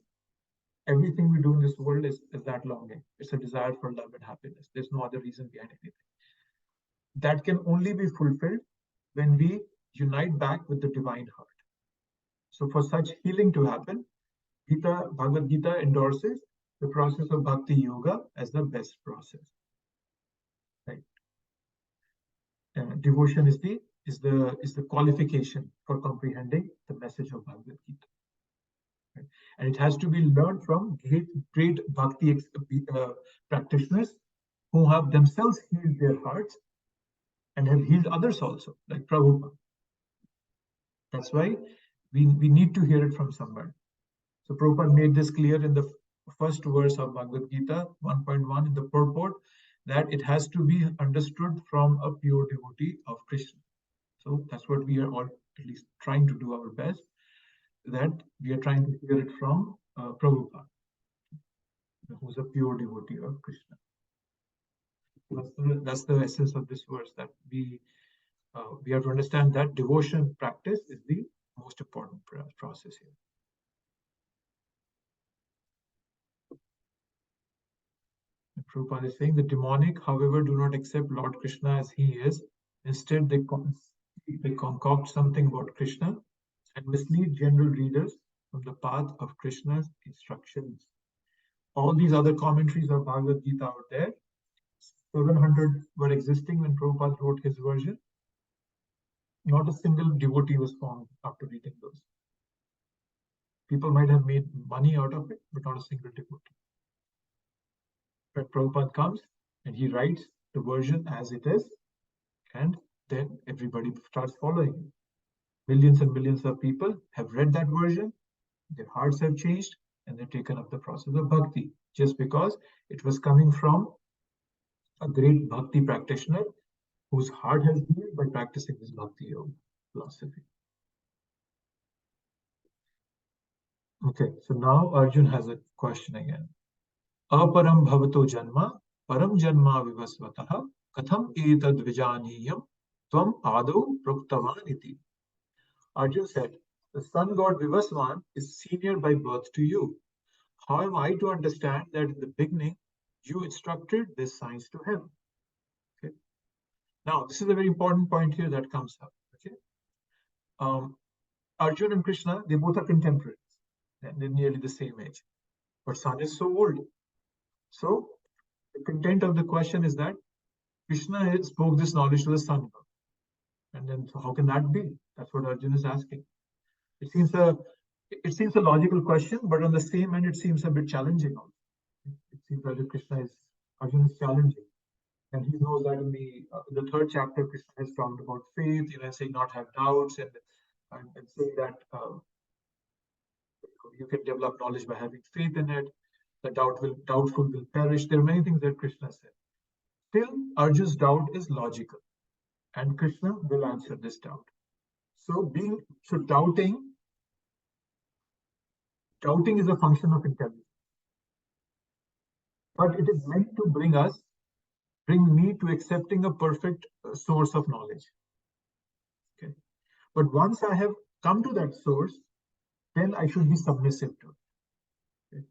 Everything we do in this world is that longing. It's a desire for love and happiness. There's no other reason behind anything. that can only be fulfilled when we unite back with the divine heart. So for such healing to happen, Bhagavad Gita endorses the process of Bhakti Yoga as the best process. Right? Devotion is the qualification for comprehending the message of Bhagavad Gita. Right? And it has to be learned from great bhakti practitioners who have themselves healed their hearts and have healed others also, like Prabhupada. That's why we need to hear it from somebody. So Prabhupada made this clear in the first verse of Bhagavad Gita 1.1 in the purport, that it has to be understood from a pure devotee of Krishna. So that's what we are all at least trying to do our best, that we are trying to hear it from Prabhupada, who's a pure devotee of Krishna. That's the essence of this verse, that we have to understand that devotion practice is the most important process here. Prabhupada is saying the demonic, however, do not accept Lord Krishna as he is. Instead, they concoct something about Krishna and mislead general readers from the path of Krishna's instructions. All these other commentaries of Bhagavad Gita out there, 700 were existing when Prabhupada wrote his version. Not a single devotee was found after reading those. People might have made money out of it, but not a single devotee. But Prabhupada comes and he writes the version as it is, and then everybody starts following him. Millions and millions of people have read that version, their hearts have changed, and they've taken up the process of bhakti, just because it was coming from a great bhakti practitioner whose heart has healed by practicing this bhakti yoga philosophy. Okay, so now Arjun has a question again. Aparam bhavato janma, param janma vivasvataha, katham etad vijaniyam, tvam ado proktavan iti. Arjun said, the sun god Vivasvan is senior by birth to you. How am I to understand that in the beginning you instructed this science to him? Okay. Now, this is a very important point here that comes up. Okay. Arjun and Krishna, they both are contemporaries. They're nearly the same age. But sun is so old. So the content of the question is that Krishna spoke this knowledge to the sun god. And then, so how can that be? That's what Arjun is asking. It seems a logical question, but on the same end, it seems a bit challenging. It seems that Arjun is challenging, and he knows that in the third chapter, Krishna has talked about faith, saying not have doubts, and saying that you can develop knowledge by having faith in it. The doubtful will perish. There are many things that Krishna said. Still, Arjun's doubt is logical, and Krishna will answer this doubt. So doubting is a function of intelligence, but it is meant to bring me to accepting a perfect source of knowledge. Okay, but once I have come to that source, then I should be submissive to it. Okay?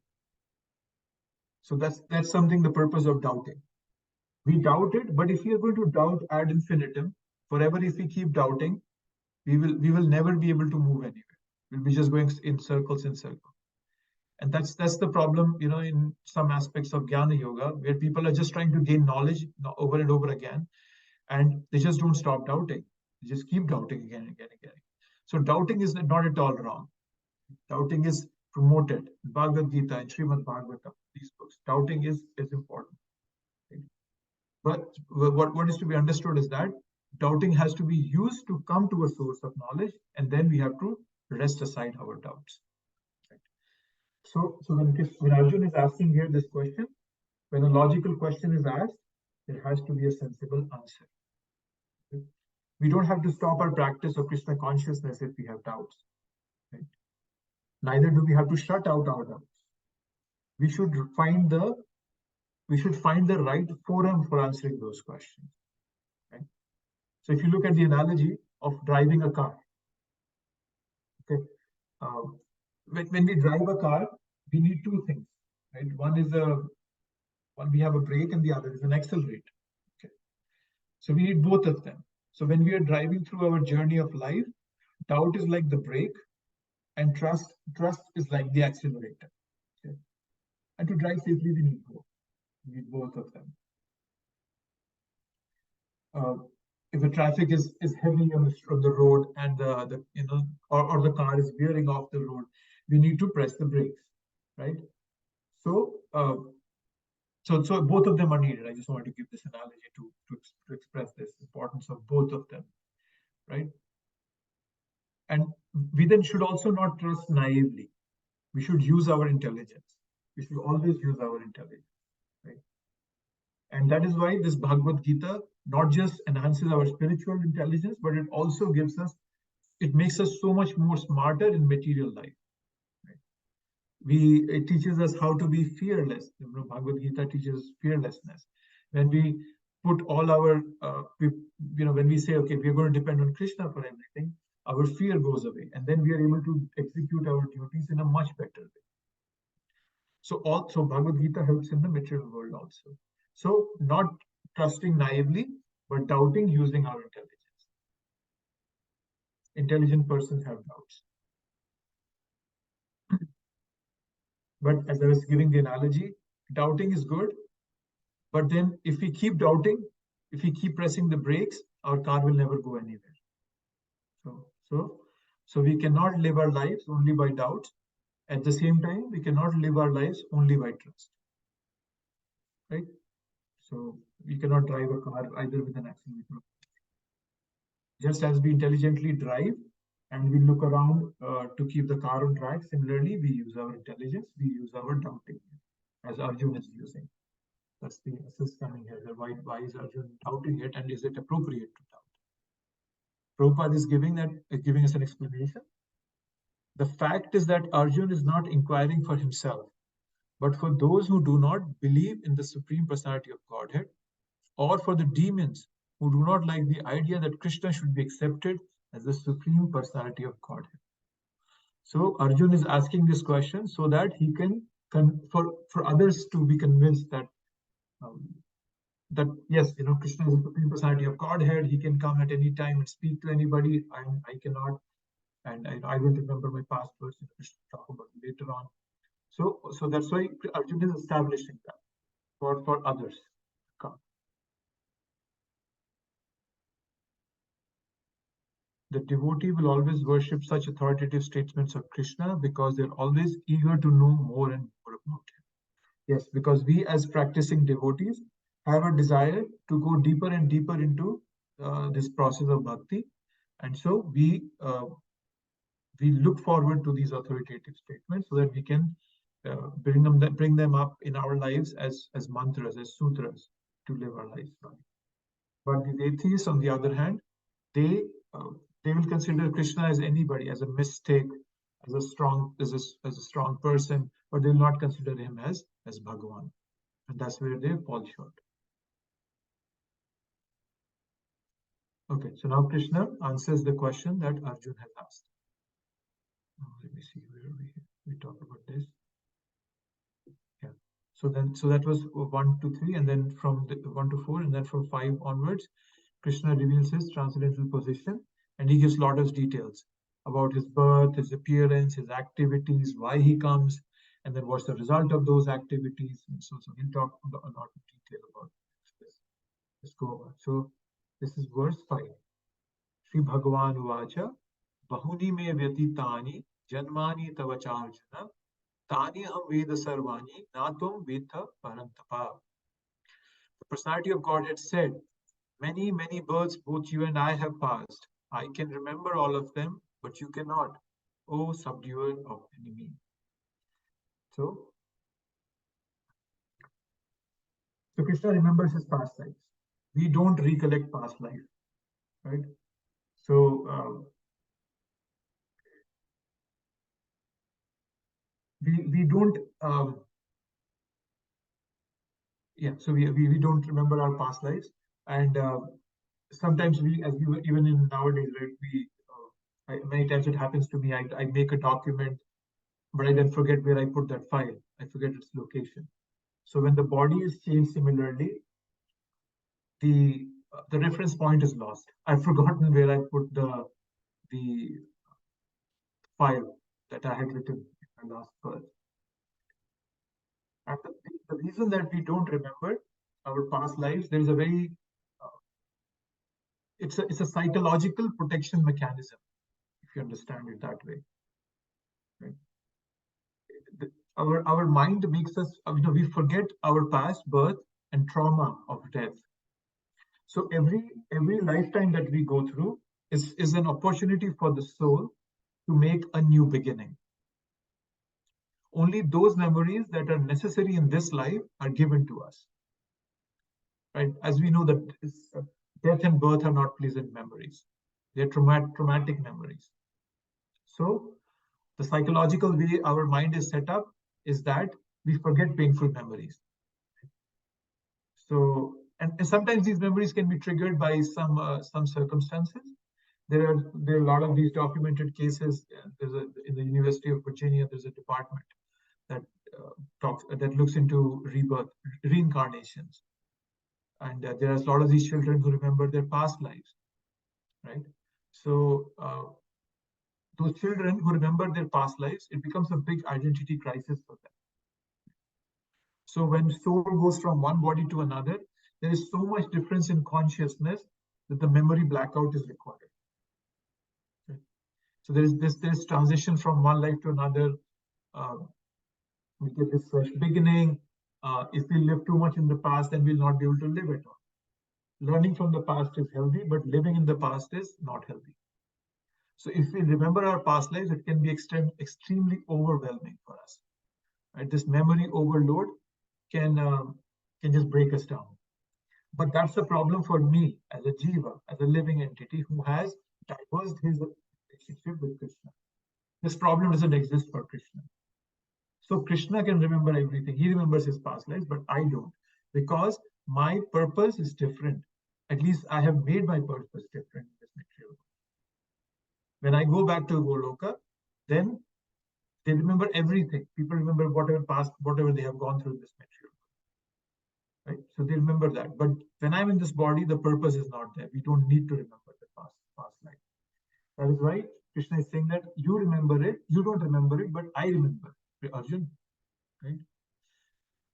So that's something, the purpose of doubting. We doubt it, but if we are going to doubt ad infinitum, forever, if we keep doubting, we will never be able to move anywhere. We'll be just going in circles and circles. And that's the problem, in some aspects of Jnana Yoga, where people are just trying to gain knowledge over and over again, and they just don't stop doubting. They just keep doubting again and again and again. So doubting is not at all wrong. Doubting is promoted in Bhagavad Gita and Srimad Bhagavatam, these books. Doubting is important. But what is to be understood is that doubting has to be used to come to a source of knowledge, and then we have to rest aside our doubts. So when Arjun is asking here this question, when a logical question is asked, there has to be a sensible answer. Okay? We don't have to stop our practice of Krishna consciousness if we have doubts. Right? Neither do we have to shut out our doubts. We should find the right forum for answering those questions. Right? So if you look at the analogy of driving a car, okay, when we drive a car, we need two things, right? One we have a brake, and the other is an accelerator. Okay. So we need both of them. So when we are driving through our journey of life, doubt is like the brake, and trust is like the accelerator. Okay? And to drive safely, we need both. We need both of them. If the traffic is heavy on the road, and the or the car is veering off the road, we need to press the brakes, right? So so both of them are needed. I just wanted to give this analogy to express this importance of both of them, right? And we then should also not trust naively. We should use our intelligence. We should always use our intelligence, right? And that is why this Bhagavad Gita not just enhances our spiritual intelligence, but it also it makes us so much more smarter in material life. Right? It teaches us how to be fearless. Bhagavad Gita teaches fearlessness. When we put all our, when we say, okay, we're going to depend on Krishna for everything, our fear goes away, and then we are able to execute our duties in a much better way. So also Bhagavad Gita helps in the material world also. So not trusting naively, but doubting using our intelligence. Intelligent persons have doubts. But as I was giving the analogy, doubting is good. But then if we keep doubting, if we keep pressing the brakes, our car will never go anywhere. So we cannot live our lives only by doubts. At the same time, we cannot live our lives only by trust. Right? So we cannot drive a car either with an accelerator. Just as we intelligently drive and we look around to keep the car on track, similarly, we use our intelligence, we use our doubting, as Arjun is using. That's the assist coming here. Why is Arjun doubting it, and is it appropriate to doubt? Prabhupada is giving us an explanation. The fact is that Arjun is not inquiring for himself, but for those who do not believe in the Supreme Personality of Godhead, or for the demons who do not like the idea that Krishna should be accepted as the Supreme Personality of Godhead. So Arjun is asking this question so that he can, for others to be convinced that yes, Krishna is the Supreme Personality of Godhead. He can come at any time and speak to anybody. I cannot, and I don't remember my past words. Krishna will talk about it later on. So that's why Arjun is establishing that for others to come. The devotee will always worship such authoritative statements of Krishna because they're always eager to know more and more about him. Yes, because we as practicing devotees have a desire to go deeper and deeper into this process of bhakti. And so we look forward to these authoritative statements so that we can bring them up in our lives as mantras, as sutras to live our lives by. But the atheists, on the other hand, they will consider Krishna as anybody, as a mystic, as a strong person, but they will not consider him as Bhagavan, and that's where they fall short. Okay, so now Krishna answers the question that Arjun has asked. Let me see where we talk about this. Yeah. So that was 1 to 3, and then from 1 to 4, and then from 5 onwards, Krishna reveals his transcendental position, and he gives a lot of details about his birth, his appearance, his activities, why he comes, and then what's the result of those activities. And so he'll talk a lot of detail about this. Let's go over. So this is verse 5. Sri Bhagavan Uvacha Bahuni me vyatitani janmani tavacharjana tani ham veda sarvani natum veda parantapa. The personality of Godhead said, many, many births both you and I have passed. I can remember all of them, but you cannot, O subduer of enemy. So Krishna remembers his past lives. We don't recollect past life, right? So we don't so we don't remember our past lives, and sometimes even in nowadays, right, many times it happens to me. I make a document, but I then forget where I put that file. I forget its location. So when the body is changed, similarly, the the reference point is lost. I've forgotten where I put the file that I had written in my last birth. And the reason that we don't remember our past lives, there is a very it's a psychological protection mechanism, if you understand it that way. Right? Our mind makes us, we forget our past birth and trauma of death. So every lifetime that we go through is an opportunity for the soul to make a new beginning. Only those memories that are necessary in this life are given to us. Right? As we know that death and birth are not pleasant memories. They're traumatic memories. So the psychological way our mind is set up is that we forget painful memories. So, and sometimes these memories can be triggered by some circumstances. There are a lot of these documented cases. In the University of Virginia, there's a department that that looks into reincarnations, and there are a lot of these children who remember their past lives, right? So those children who remember their past lives, it becomes a big identity crisis for them. So when soul goes from one body to another, there is so much difference in consciousness that the memory blackout is required. Okay? So there is this transition from one life to another. We get this fresh beginning. If we live too much in the past, then we'll not be able to live at all. Learning from the past is healthy, but living in the past is not healthy. So if we remember our past lives, it can be extremely overwhelming for us. Right? This memory overload can just break us down. But that's the problem for me as a jiva, as a living entity who has divorced his relationship with Krishna. This problem doesn't exist for Krishna. So Krishna can remember everything. He remembers his past lives, but I don't, because my purpose is different. At least I have made my purpose different in this material world. When I go back to Goloka, then they remember everything. People remember whatever they have gone through in this material world. Right? So they remember that. But when I'm in this body, the purpose is not there. We don't need to remember the past life. That is why Krishna is saying that you remember it, you don't remember it, but I remember. Arjun, right?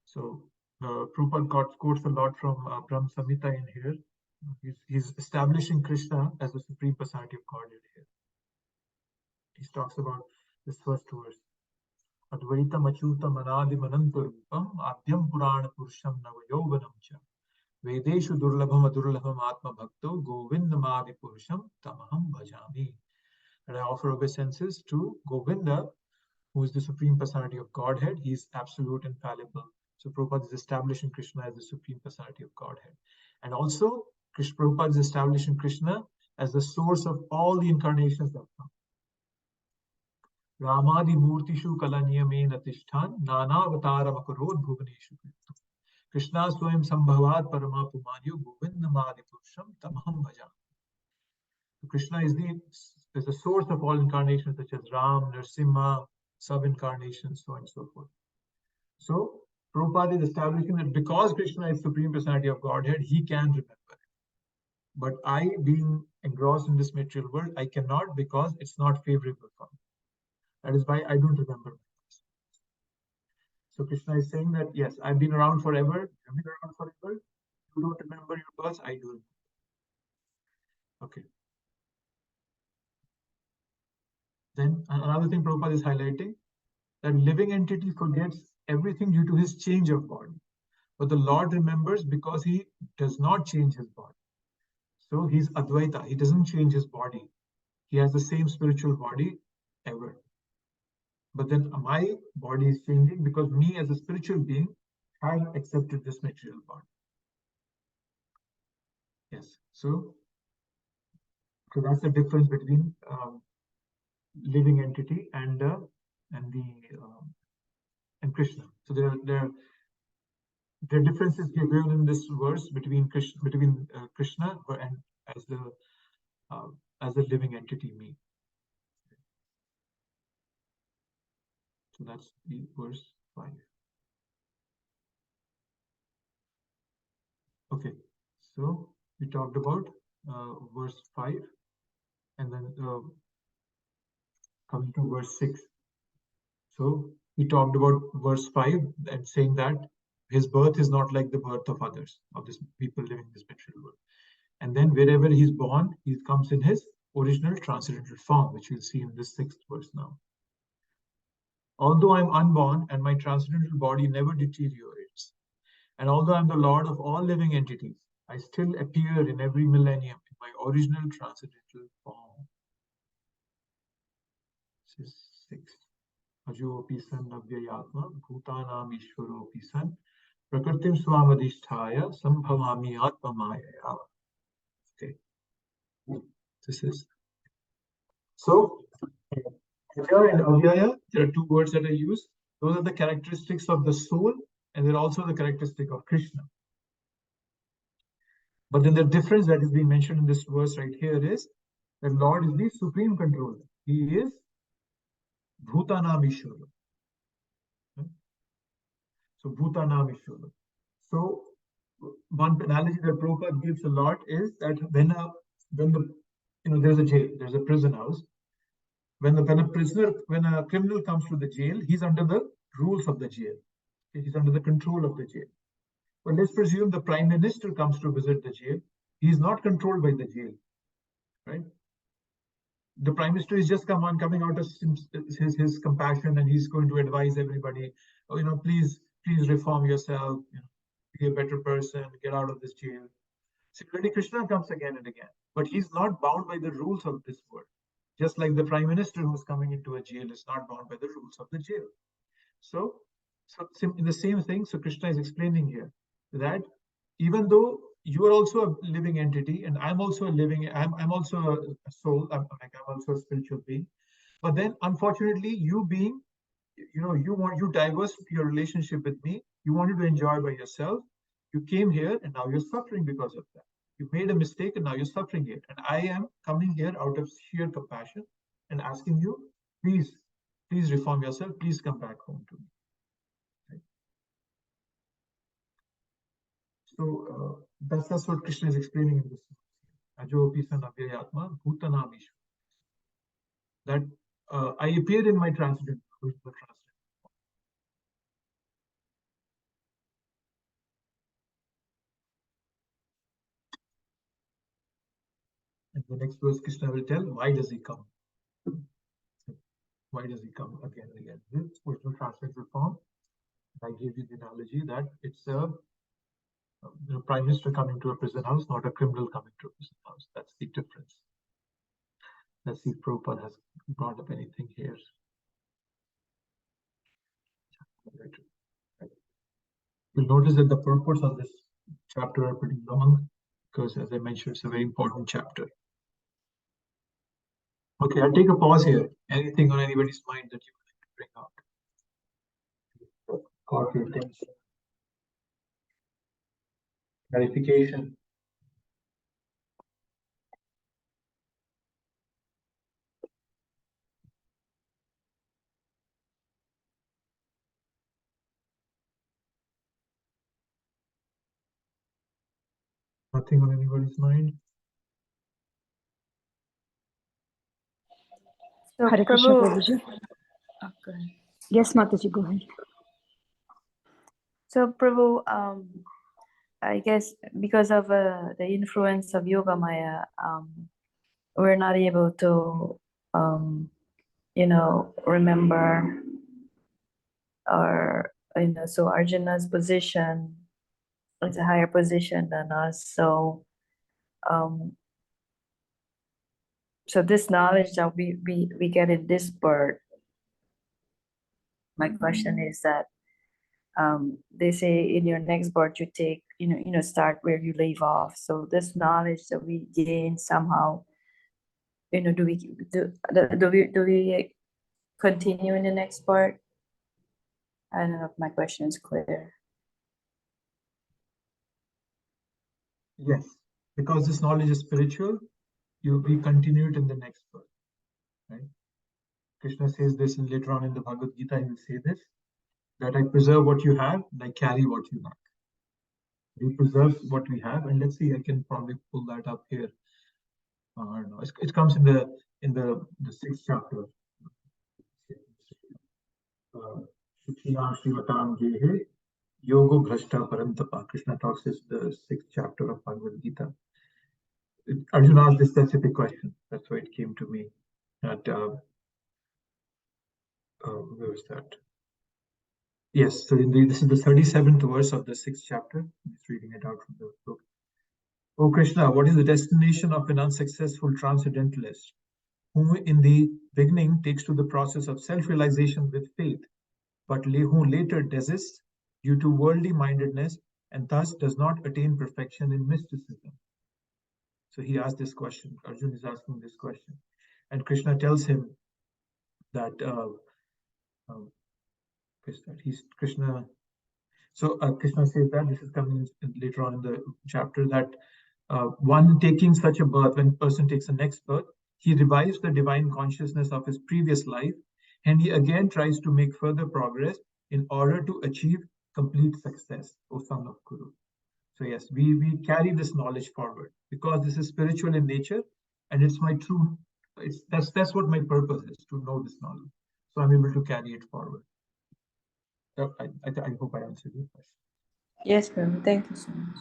So Prabhupada quotes a lot from Brahma Samhita in here. He's establishing Krishna as the Supreme Personality of Godhead here. He talks about this first verse. Advaitam achyutam anadim anantarupam adyam purana purusham navayovanam cha vedeshu durlabham adurlabham atma bhakto govindamadi purusham tamaham bhajami. And I offer obeisances to Govinda, who is the Supreme Personality of Godhead. He is absolute, infallible. So Prabhupada is establishing Krishna as the Supreme Personality of Godhead. And also, Prabhupada is establishing Krishna as the source of all the incarnations that come. Ramadi Murtishu Kalanyame Natishtan Nana Avataram Akarod Bhuvaneshu. Krishna Swayam Sambhavat Paramapumanyu Govindamadi Purusham Tamaham Bhajam. Krishna is the source of all incarnations such as Ram, Nrsimha, sub-incarnations, so on and so forth. So Prabhupada is establishing that because Krishna is Supreme Personality of Godhead, he can remember it. But I, being engrossed in this material world, I cannot, because it's not favorable for me. That is why I don't remember my past. So Krishna is saying that, yes, I've been around forever. I've been around forever. You don't remember your birth, I do. Okay. Then another thing Prabhupada is highlighting, that living entity forgets everything due to his change of body. But the Lord remembers because he does not change his body. So he's Advaita. He doesn't change his body. He has the same spiritual body ever. But then my body is changing because me as a spiritual being have accepted this material body. Yes. So that's the difference between living entity and Krishna. So there are differences given in this verse between Krishna and as the living entity me. So that's the verse 5. Okay, so we talked about verse 5, and then coming to verse 6. So he talked about verse 5 and saying that his birth is not like the birth of others, of these people living in this material world. And then wherever he's born, he comes in his original transcendental form, which you'll see in this 6th verse now. Although I'm unborn and my transcendental body never deteriorates, and although I'm the Lord of all living entities, I still appear in every millennium in my original transcendental form. This is 6. Ajopi san avyayatma bhutanam ishvaropi san prakritim swamadhisthaya sambhavami atmamaya. Okay. This is so. Avya and avyaya, there are 2 words that I use. Those are the characteristics of the soul, and they're also the characteristic of Krishna. But then the difference that is being mentioned in this verse right here is that Lord is the supreme controller. He is Bhutanam Ishvara. So Bhutanam Ishvara. So one analogy that Prabhupada gives a lot is that when there's a jail, there's a prison house. When a criminal comes to the jail, he's under the rules of the jail. He's under the control of the jail. But let's presume the Prime Minister comes to visit the jail. He's not controlled by the jail, right? The Prime Minister is just coming out of his compassion, and he's going to advise everybody, please reform yourself, be a better person, get out of this jail. Similarly, Krishna comes again and again, but he's not bound by the rules of this world. Just like the Prime Minister who's coming into a jail is not bound by the rules of the jail. So in the same thing, so Krishna is explaining here that even though you are also a living entity, and I'm also I'm also a soul, I'm also a spiritual being, but then unfortunately you diverse your relationship with me, you wanted to enjoy by yourself, you came here and now you're suffering because of that. You made a mistake and now you're suffering it. And I am coming here out of sheer compassion and asking you, please reform yourself, please come back home to me. Right? So that's what Krishna is explaining in this. Ajopi san avyayatma bhutanam ishvara. That I appear in my transcendental. And the next verse, Krishna will tell, why does he come? Why does he come again and again? This original transcendental form. I gave you the analogy that it's a Prime Minister coming to a prison house, not a criminal coming to a prison house. That's the difference. Let's see if Prabhupada has brought up anything here. You'll notice that the purpose of this chapter are pretty long because, as I mentioned, it's a very important chapter. Okay, I'll take a pause here. Anything on anybody's mind that you would like to bring out? Caught your attention. Clarification. Nothing on anybody's mind? So, Hare Krishna, Prabhu, Prabhuji. okay. Yes, Mataji, go ahead. So, Prabhu, I guess because of the influence of Yoga Maya, we're not able to, remember or, so Arjuna's position is a higher position than us. So, so this knowledge that we get in this birth, my question is that they say in your next birth you take, start where you leave off. So this knowledge that we gain somehow, do we continue in the next part? I don't know if my question is clear. Yes, because this knowledge is spiritual, we continue it in the next birth. Right? Krishna says this, and later on in the Bhagavad Gita, he will say this, that I preserve what you have and I carry what you lack. We preserve what we have, and let's see. I can probably pull that up here. No, it comes in the 6th chapter. Yogo Bhrashta Parantapa. Krishna talks is the 6th chapter of Bhagavad Gita. Arjuna asked this specific question. That's why it came to me. That where was that? Yes. So this is the 37th verse of the 6th chapter. I'm just reading it out from the book. O Krishna, what is the destination of an unsuccessful transcendentalist, who in the beginning takes to the process of self-realization with faith, but who later desists due to worldly mindedness and thus does not attain perfection in mysticism? So he asked this question. Arjuna is asking this question, and Krishna tells him that Krishna. So Krishna says that this is coming later on in the chapter, that one taking such a birth, when a person takes the next birth, he revives the divine consciousness of his previous life, and he again tries to make further progress in order to achieve complete success, O son of Kuru. So yes, we carry this knowledge forward because this is spiritual in nature, and it's my true. That's what my purpose is, to know this knowledge. So I'm able to carry it forward. So I hope I answered your question. Yes, Prabhu. Thank you so much.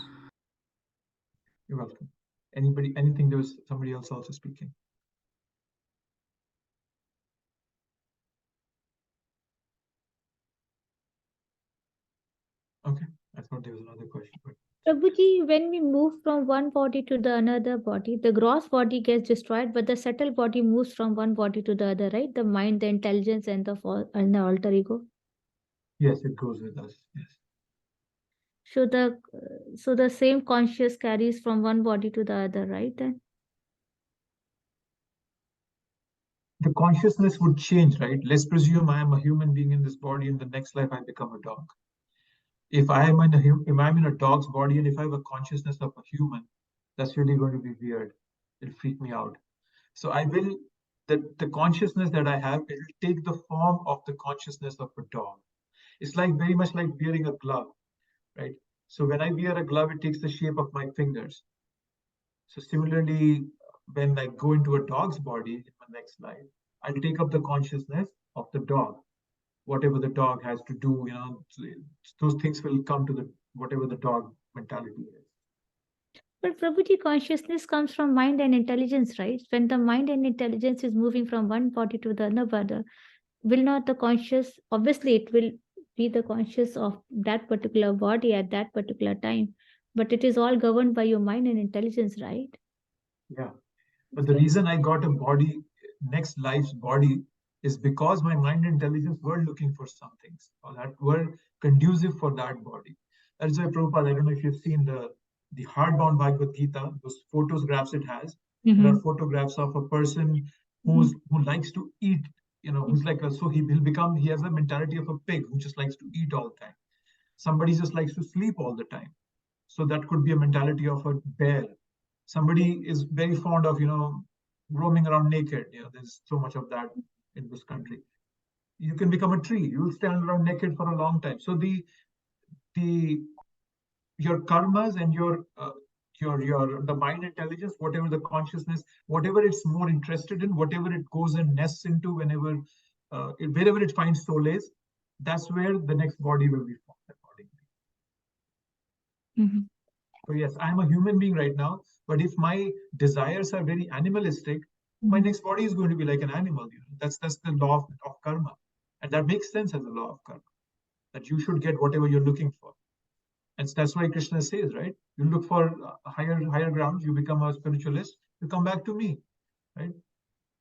You're welcome. Anybody? Anything? There was somebody else also speaking. Okay, I thought there was another question. But Prabhuji, when we move from one body to the another body, the gross body gets destroyed, but the subtle body moves from one body to the other, right? The mind, the intelligence, and the alter ego. yes, it goes with us. Yes. So the same conscious carries from one body to the other, right? Then The consciousness would change, right? Let's presume I am a human being in this body, in the next life I become a dog. If I'm in a dog's body and if I have a consciousness of a human, that's really going to be weird. It'll freak me out. So I will, the consciousness that I have, it will take the form of the consciousness of a dog. It's like very much like wearing a glove, right? So when I wear a glove, it takes the shape of my fingers. So similarly, when I go into a dog's body in my next life, I'll take up the consciousness of the dog. Whatever the dog has to do, those things will come to the whatever the dog mentality is. but Prabhuji, consciousness comes from mind and intelligence, right? When the mind and intelligence is moving from one body to the another, will not the conscious, obviously it will be the conscious of that particular body at that particular time, but it is all governed by your mind and intelligence, right? Yeah. But the reason I got a body, next life's body, is because my mind and intelligence were looking for some things that were conducive for that body. That is why Prabhupada, I don't know if you've seen the hardbound Bhagavad Gita, those photographs it has. There are photographs of a person who likes to eat, who's like he has a mentality of a pig who just likes to eat all the time. Somebody just likes to sleep all the time. So that could be a mentality of a bear. Somebody is very fond of, roaming around naked. There's so much of that in this country. You can become a tree. You'll stand around naked for a long time. So your karmas and the mind intelligence, whatever the consciousness, whatever it's more interested in, whatever it goes and nests into, wherever it finds solace, that's where the next body will be formed accordingly. So yes, I'm a human being right now, but if my desires are very animalistic, my next body is going to be like an animal. That's the law of karma, and that makes sense as a law of karma, that you should get whatever you're looking for. And that's why Krishna says, right? You look for higher grounds, you become a spiritualist, you come back to me, right?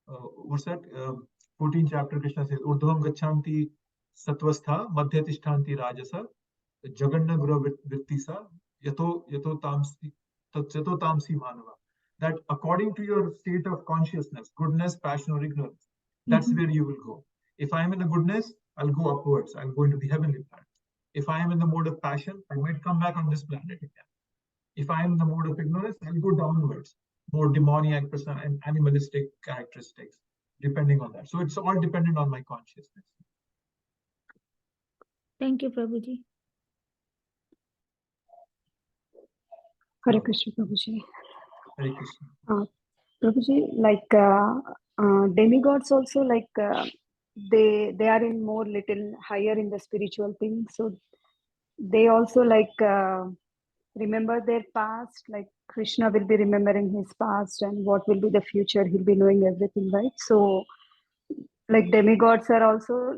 What's that? 14th chapter, Krishna says, Urdhvam gachanti satvastha madhyatishtanti rajasa jaganna guru vrittisa yato tamsi manava. That according to your state of consciousness, goodness, passion, or ignorance, that's where you will go. If I am in the goodness, I'll go upwards. I'll go into the heavenly planet. If I am in the mode of passion, I might come back on this planet again. If I am in the mode of ignorance, I'll go downwards, more demoniac and animalistic characteristics, depending on that. So it's all dependent on my consciousness. Thank you, Prabhuji. Hare Krishna, Prabhuji. Hare Krishna. Prabhuji, like demigods also, like they are in more little higher in the spiritual thing. So they also like remember their past, like Krishna will be remembering his past and what will be the future. He'll be knowing everything, right? So like demigods are also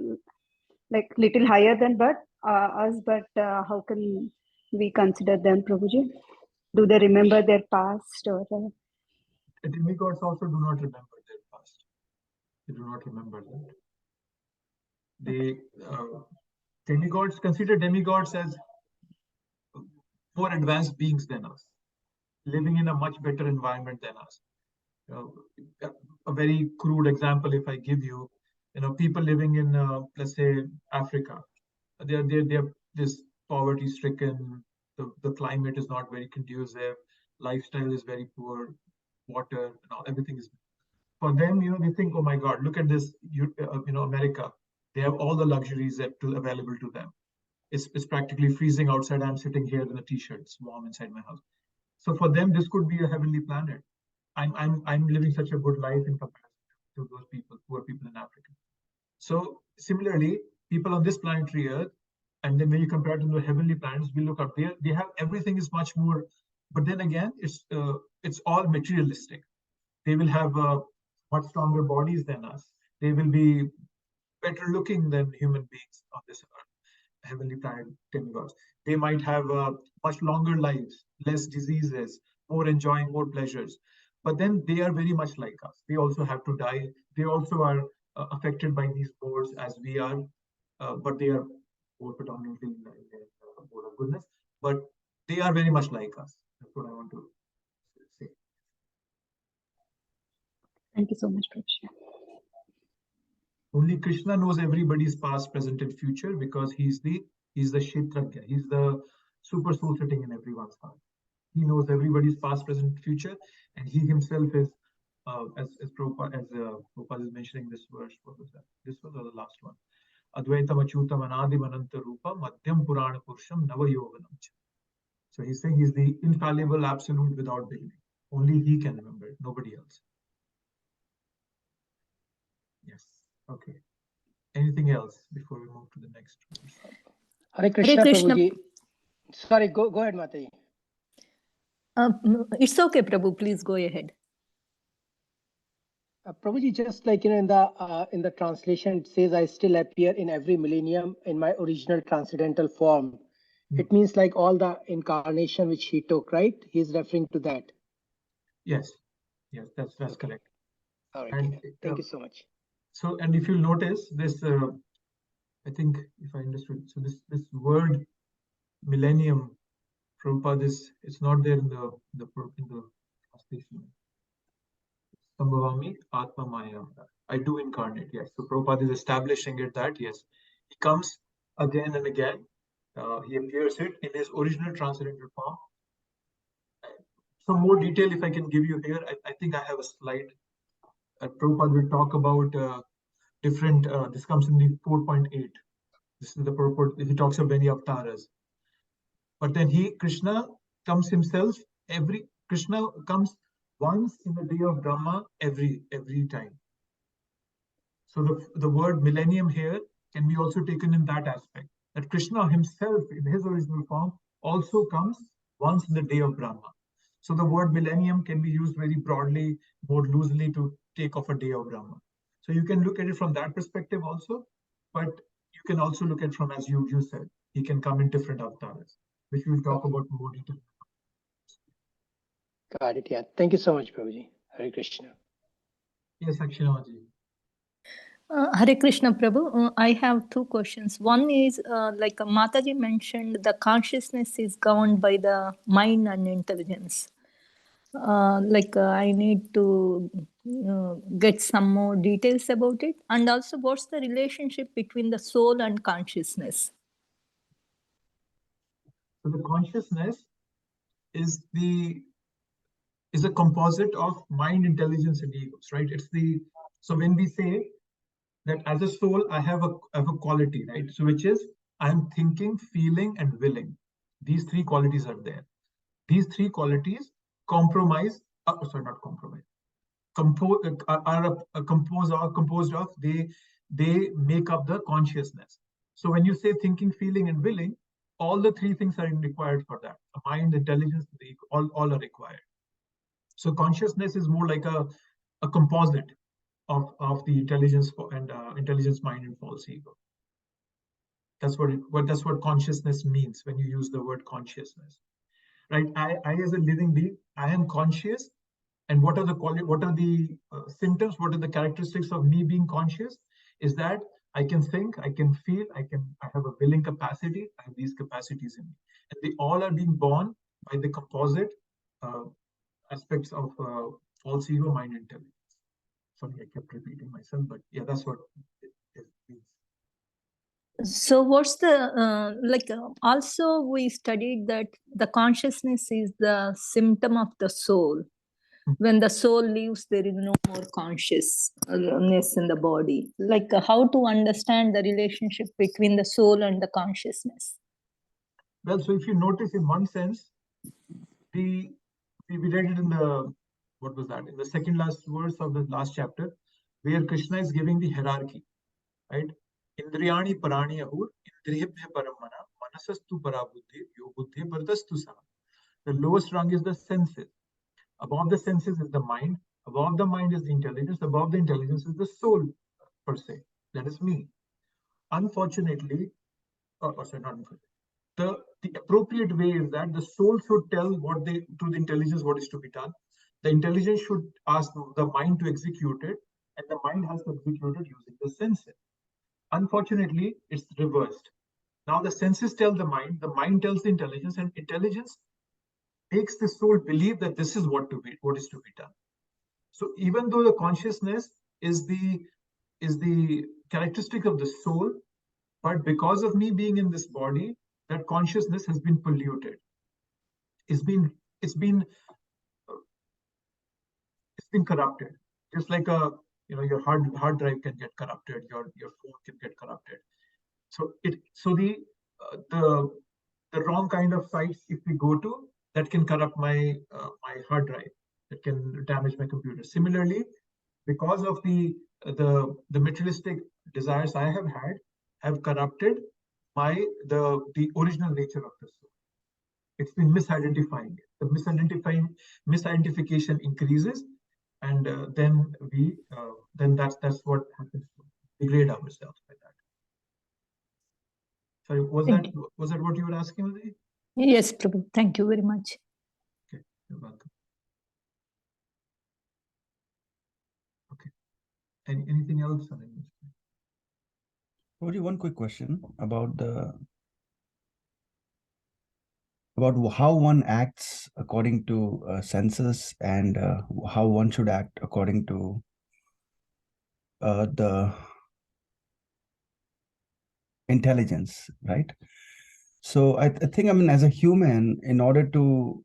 like little higher than us, but how can we consider them, Prabhuji? Do they remember their past or? The demigods also do not remember their past. They do not remember that. They demigods consider demigods as more advanced beings than us, living in a much better environment than us. A very crude example, if I give you, people living in, let's say, Africa, they're this poverty-stricken. The climate is not very conducive. Lifestyle is very poor. Water, everything is. For them, they think, oh my God, look at this, America. They have all the luxuries available to them. It's practically freezing outside. I'm sitting here in a t-shirt. It's warm inside my house. So for them, this could be a heavenly planet. I'm living such a good life in comparison to those people, poor people in Africa. So similarly, people on this planetary Earth, and then when you compare it to the heavenly planets, we look up there. They have everything is much more, but then again, it's all materialistic. They will have much stronger bodies than us. They will be better looking than human beings on this Earth. Heavenly planet demigods. They might have much longer lives, less diseases, more enjoying, more pleasures. But then they are very much like us. They also have to die. They also are affected by these modes as we are, but they are more predominantly in the mode of goodness. But they are very much like us. That's what I want to say. Thank you so much, Prabhuji. Only Krishna knows everybody's past, present, and future because he's the Kshetrajna. He's the super soul sitting in everyone's heart. He knows everybody's past, present, future, and he himself is, as Prabhupada is mentioning this verse. What was that? This was the last one. Advaitam Achyutam Anadim Ananta Rupa Madhyam Purana Purusham Navayoganam. So he's saying he's the infallible absolute without beginning. Only he can remember it, nobody else. Yes. Okay. Anything else before we move to the next verse? Hare Krishna, Hare Krishna. Prabhuji. Sorry, go ahead, Mataji. It's okay, Prabhu. Please go ahead. Prabhuji, just like in the translation, it says, "I still appear in every millennium in my original transcendental form." It means like all the incarnation which he took, right? He's referring to that. Yes. Yes, that's correct. All right. And Thank you so much. So, and if you notice this, I think if I understood, so this word millennium, Prabhupada, it's not there in the translation. Sambhavami Atma Maya. I do incarnate, yes. So Prabhupada is establishing it that yes, he comes again and again. He appears it in his original transcendental form. Some more detail, if I can give you here, I think I have a slide. Prabhupada will talk about different, this comes in the 4.8. This is the purport. He talks of many avatars. But then Krishna comes himself, Krishna comes once in the day of Brahma every time. So the word millennium here can be also taken in that aspect, that Krishna himself in his original form also comes once in the day of Brahma. So the word millennium can be used very broadly, more loosely to take off a day of Brahma. So you can look at it from that perspective also, but you can also look at it from, as you said, he can come in different avatars, which we'll talk about more detail. Got it. Yeah. Thank you so much, Prabhuji. Hare Krishna. Yes, Akshinaji. Hare Krishna, Prabhu. I have two questions. One is, like Mataji mentioned, the consciousness is governed by the mind and intelligence. I need to get some more details about it. And also, what's the relationship between the soul and consciousness? So the consciousness is a composite of mind, intelligence, and egos, right? So when we say that as a soul, I have a quality, right? So which is I'm thinking, feeling, and willing. These three qualities are there. These three qualities composed of, they make up the consciousness. So when you say thinking, feeling, and willing, all the three things are required for that. The mind, intelligence, the ego, all are required. So consciousness is more like a composite of the intelligence and intelligence, mind, and false ego. That's what consciousness means when you use the word consciousness, right? I as a living being, I am conscious. And what are the symptoms? What are the characteristics of me being conscious? Is that I can think, I can feel, I have a willing capacity. I have these capacities in me, and they all are being born by the composite aspects of false ego, mind, intelligence. Sorry, I kept repeating myself, but yeah, that's what it means. So what's the also we studied that the consciousness is the symptom of the soul. When the soul leaves, there is no more consciousness in the body. How to understand the relationship between the soul and the consciousness? Well, so if you notice, in one sense, we read it in the, what was that? In the second last verse of the last chapter, where Krishna is giving the hierarchy, right? Indriyani parani ahur, indriyabhya paramana, manasastu parabuddhi, yobuddhi pardastu saha. The lowest rung is the senses. Above the senses is the mind. Above the mind is the intelligence. Above the intelligence is the soul, per se. That is me. Unfortunately, not unfortunately, the appropriate way is that the soul should tell to the intelligence what is to be done. The intelligence should ask the mind to execute it, and the mind has to execute it using the senses. Unfortunately, it's reversed. Now the senses tell the mind tells the intelligence, and intelligence makes the soul believe that this is what is to be done. So even though the consciousness is the characteristic of the soul, but because of me being in this body, that consciousness has been polluted. It's been corrupted. Just like your hard drive can get corrupted, your phone can get corrupted. So the wrong kind of sites, if we go to, that can corrupt my hard drive, that can damage my computer. Similarly, because of the materialistic desires I have corrupted the original nature of the soul. It's been misidentifying it. The misidentification increases, and then that's what happens. We degrade ourselves by that. Sorry, was that what you were asking, Uday? Yes, Prabhu. Thank you very much. Okay, you're welcome. Okay. Anything else? Prabhuji, one quick question about how one acts according to senses, and how one should act according to the intelligence, right? So I think, I mean, as a human, in order to,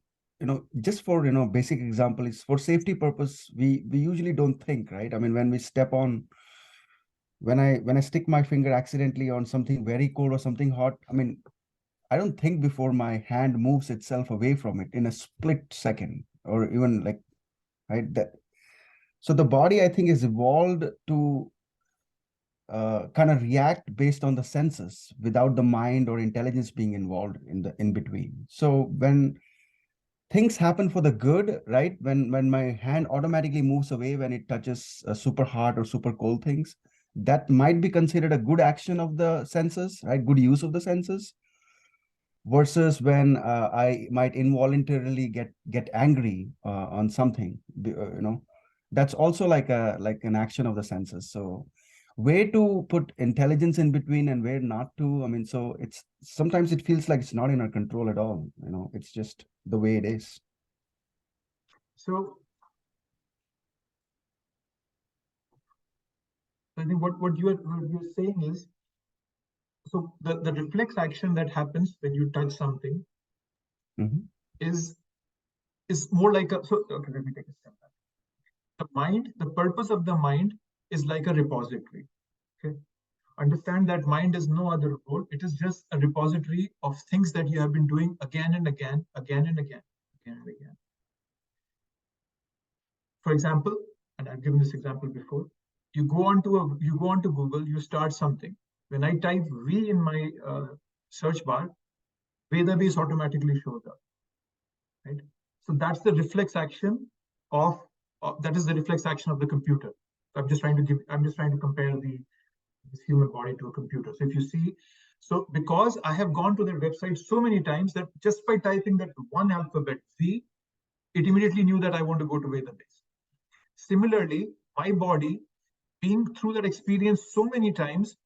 just for, basic example is for safety purpose, we usually don't think, right? I mean, when we step on, when I stick my finger accidentally on something very cold or something hot, I mean, I don't think before my hand moves itself away from it in a split second, or even right? So the body, I think, is evolved to kind of react based on the senses without the mind or intelligence being involved in between. So when things happen for the good, right? When my hand automatically moves away when it touches super hot or super cold things, that might be considered a good action of the senses, right? Good use of the senses. Versus when I might involuntarily get angry on something, that's also like an action of the senses. So where to put intelligence in between and where not to, I mean, so it's sometimes it feels like it's not in our control at all. It's just the way it is. So I think what you're saying is, so the reflex action that happens when you touch something is more like okay, let me take a step back. The purpose of the mind is like a repository. Okay. Understand that mind is no other role. It is just a repository of things that you have been doing again and again. again and again. For example, and I've given this example before, you go onto Google, you start something. When I type V in my search bar, Vedabase automatically shows up, right? So that's the reflex action of the computer. I'm just trying to compare this human body to a computer. So if you see, so because I have gone to their website so many times that just by typing that one alphabet V, it immediately knew that I want to go to Vedabase. Similarly, my body, being through that experience so many times,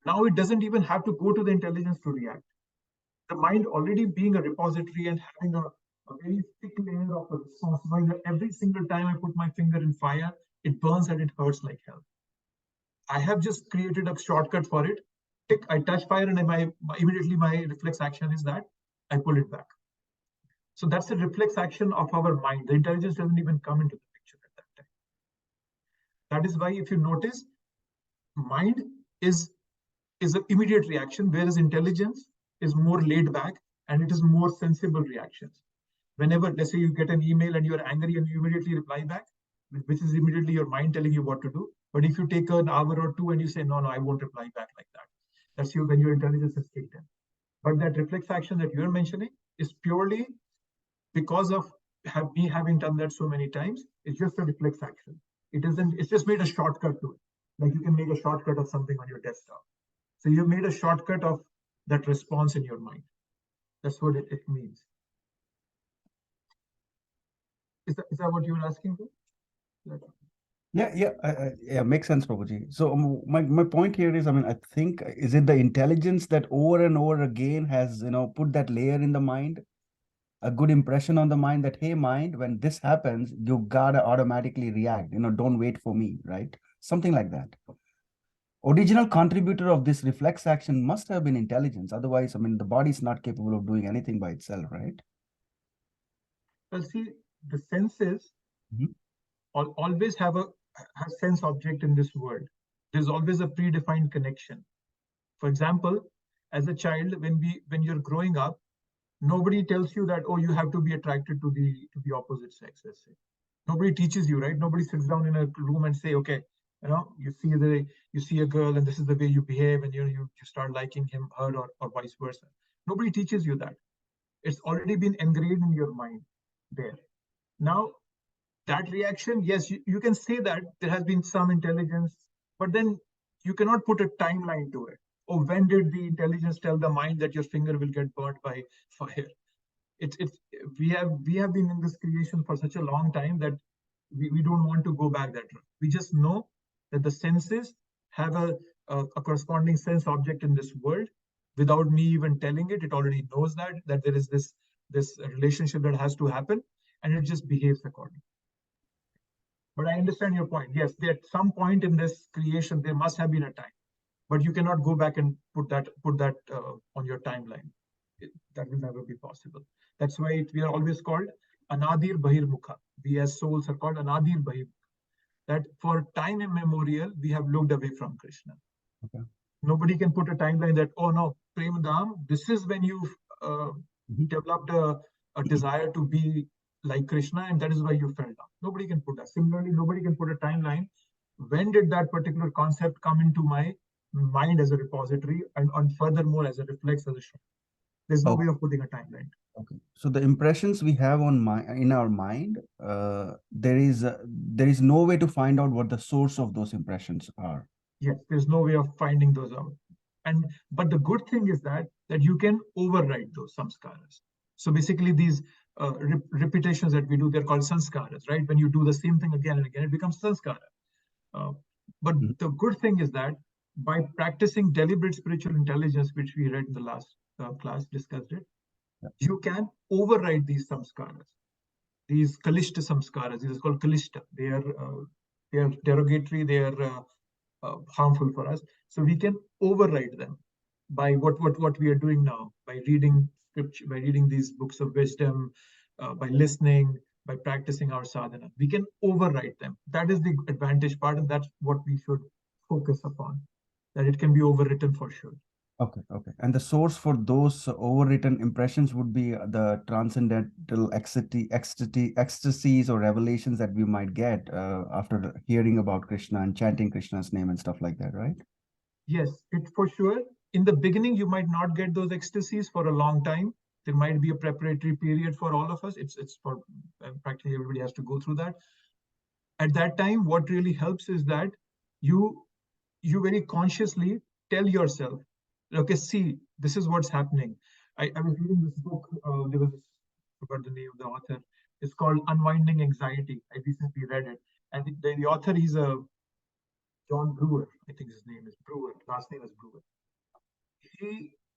now it doesn't even have to go to the intelligence to react. The mind already being a repository and having a very thick layer of a response, knowing that every single time I put my finger in fire, it burns and it hurts like hell. I have just created a shortcut for it. I touch fire and immediately my reflex action is that I pull it back. So that's the reflex action of our mind. The intelligence doesn't even come into the picture at that time. That is why if you notice, mind is an immediate reaction, whereas intelligence is more laid back and it is more sensible reactions. Whenever, let's say you get an email and you're angry and you immediately reply back, which is immediately your mind telling you what to do. But if you take an hour or two and you say, no, I won't reply back like that, that's when your intelligence is kicked in. But that reflex action that you're mentioning is purely because of me having done that so many times. It's just a reflex action. It's just made a shortcut to it. Like you can make a shortcut of something on your desktop. So you made a shortcut of that response in your mind. That's what it means. Is that what you were asking for? Yeah, makes sense, Prabhuji. So my point here is, I think, is it the intelligence that over and over again has, put that layer in the mind, a good impression on the mind that, hey, mind, when this happens, you gotta automatically react, don't wait for me, right? Something like that. Original contributor of this reflex action must have been intelligence. Otherwise, the body is not capable of doing anything by itself, right? Well, see, the senses always have sense object in this world. There's always a predefined connection. For example, as a child, when you're growing up, nobody tells you that, oh, you have to be attracted to the opposite sex, let's say. Nobody teaches you, right? Nobody sits down in a room and say, okay, you see a girl and this is the way you behave, and you start liking him, her, or vice versa. Nobody teaches you that. It's already been engraved in your mind there. Now, that reaction, yes, you can say that there has been some intelligence, but then you cannot put a timeline to it. Or when did the intelligence tell the mind that your finger will get burnt by fire? We have been in this creation for such a long time that we don't want to go back that route. We just know that the senses have a corresponding sense object in this world without me even telling it. It already knows that there is this relationship that has to happen, and it just behaves accordingly. But I understand your point. Yes, at some point in this creation, there must have been a time, but you cannot go back and put that on your timeline. That will never be possible. That's why we are always called Anadir Bahirmukha. We as souls are called Anadir Bahirmukha. That for time immemorial, we have looked away from Krishna. Okay. Nobody can put a timeline that, oh no, Prem-dham, this is when you've developed a desire to be like Krishna, and that is why you fell down. Nobody can put that. Similarly, nobody can put a timeline. When did that particular concept come into my mind as a repository, and furthermore as a reflex, as a show? There's no way of putting a timeline. Okay. So the impressions we have in our mind, there is no way to find out what the source of those impressions are. Yes, there's no way of finding those out. But the good thing is that you can override those samskaras. So basically these repetitions that we do, they're called sanskaras, right? When you do the same thing again and again, it becomes sanskara. But the good thing is that by practicing deliberate spiritual intelligence, which we read in the last class, discussed it, you can override these samskaras, these kalishta samskaras. These are called kalishta. They are derogatory, they are harmful for us. So we can override them by what we are doing now, by reading scripture, by reading these books of wisdom, by listening, by practicing our sadhana. We can override them. That is the advantage part, and that's what we should focus upon, that it can be overwritten for sure. Okay, okay. And the source for those overwritten impressions would be the transcendental ecstasies or revelations that we might get after hearing about Krishna and chanting Krishna's name and stuff like that, right? Yes, it for sure. In the beginning, you might not get those ecstasies for a long time. There might be a preparatory period for all of us. It's for practically everybody has to go through that. At that time, what really helps is that you very consciously tell yourself, okay, see, this is what's happening. I was reading this book. There was this, I forgot the name of the author. It's called Unwinding Anxiety. I recently read it, and the author, he's a John Brewer. I think his name is Brewer. Last name is Brewer.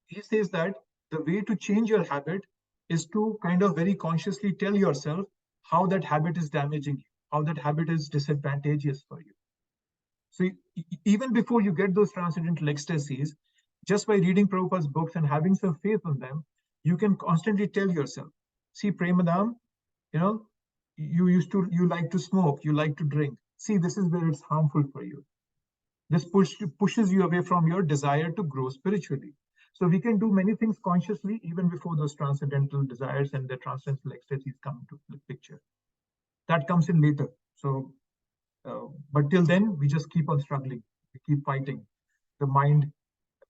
He says that the way to change your habit is to kind of very consciously tell yourself how that habit is damaging you, how that habit is disadvantageous for you. So even before you get those transcendental ecstasies, just by reading Prabhupada's books and having some faith in them, you can constantly tell yourself, see, Premadam, you like to smoke, you like to drink. See, this is where it's harmful for you. This pushes you away from your desire to grow spiritually. So we can do many things consciously even before those transcendental desires and the transcendental ecstasies come into the picture. That comes in later. So, but till then, we just keep on struggling. We keep fighting. The mind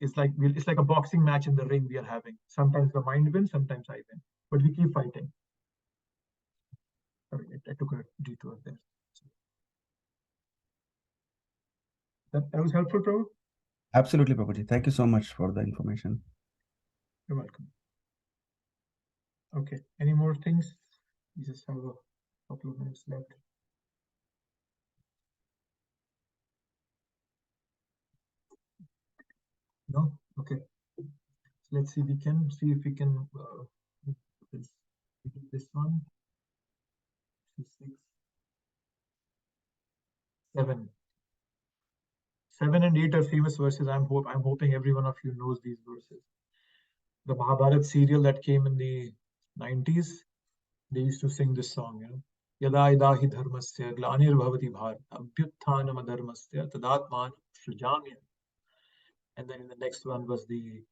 is like it's like a boxing match in the ring we are having. Sometimes the mind wins, sometimes I win, but we keep fighting. Sorry, I took a detour there. That was helpful, Prabhu? Absolutely, Prabhuji. Thank you so much for the information. You're welcome. Okay, any more things? We just have a couple of minutes left. No? Okay. So let's see, we can see if we can this one. 6, 7. 7 and 8 are famous verses. I'm hoping every one of you knows these verses. The Mahabharata serial that came in the 90s, they used to sing this song, Yada idahi dharmasya glanir bhavati bharat abhyutthanam adharmasya tadatman srijamya. And then in the next one was the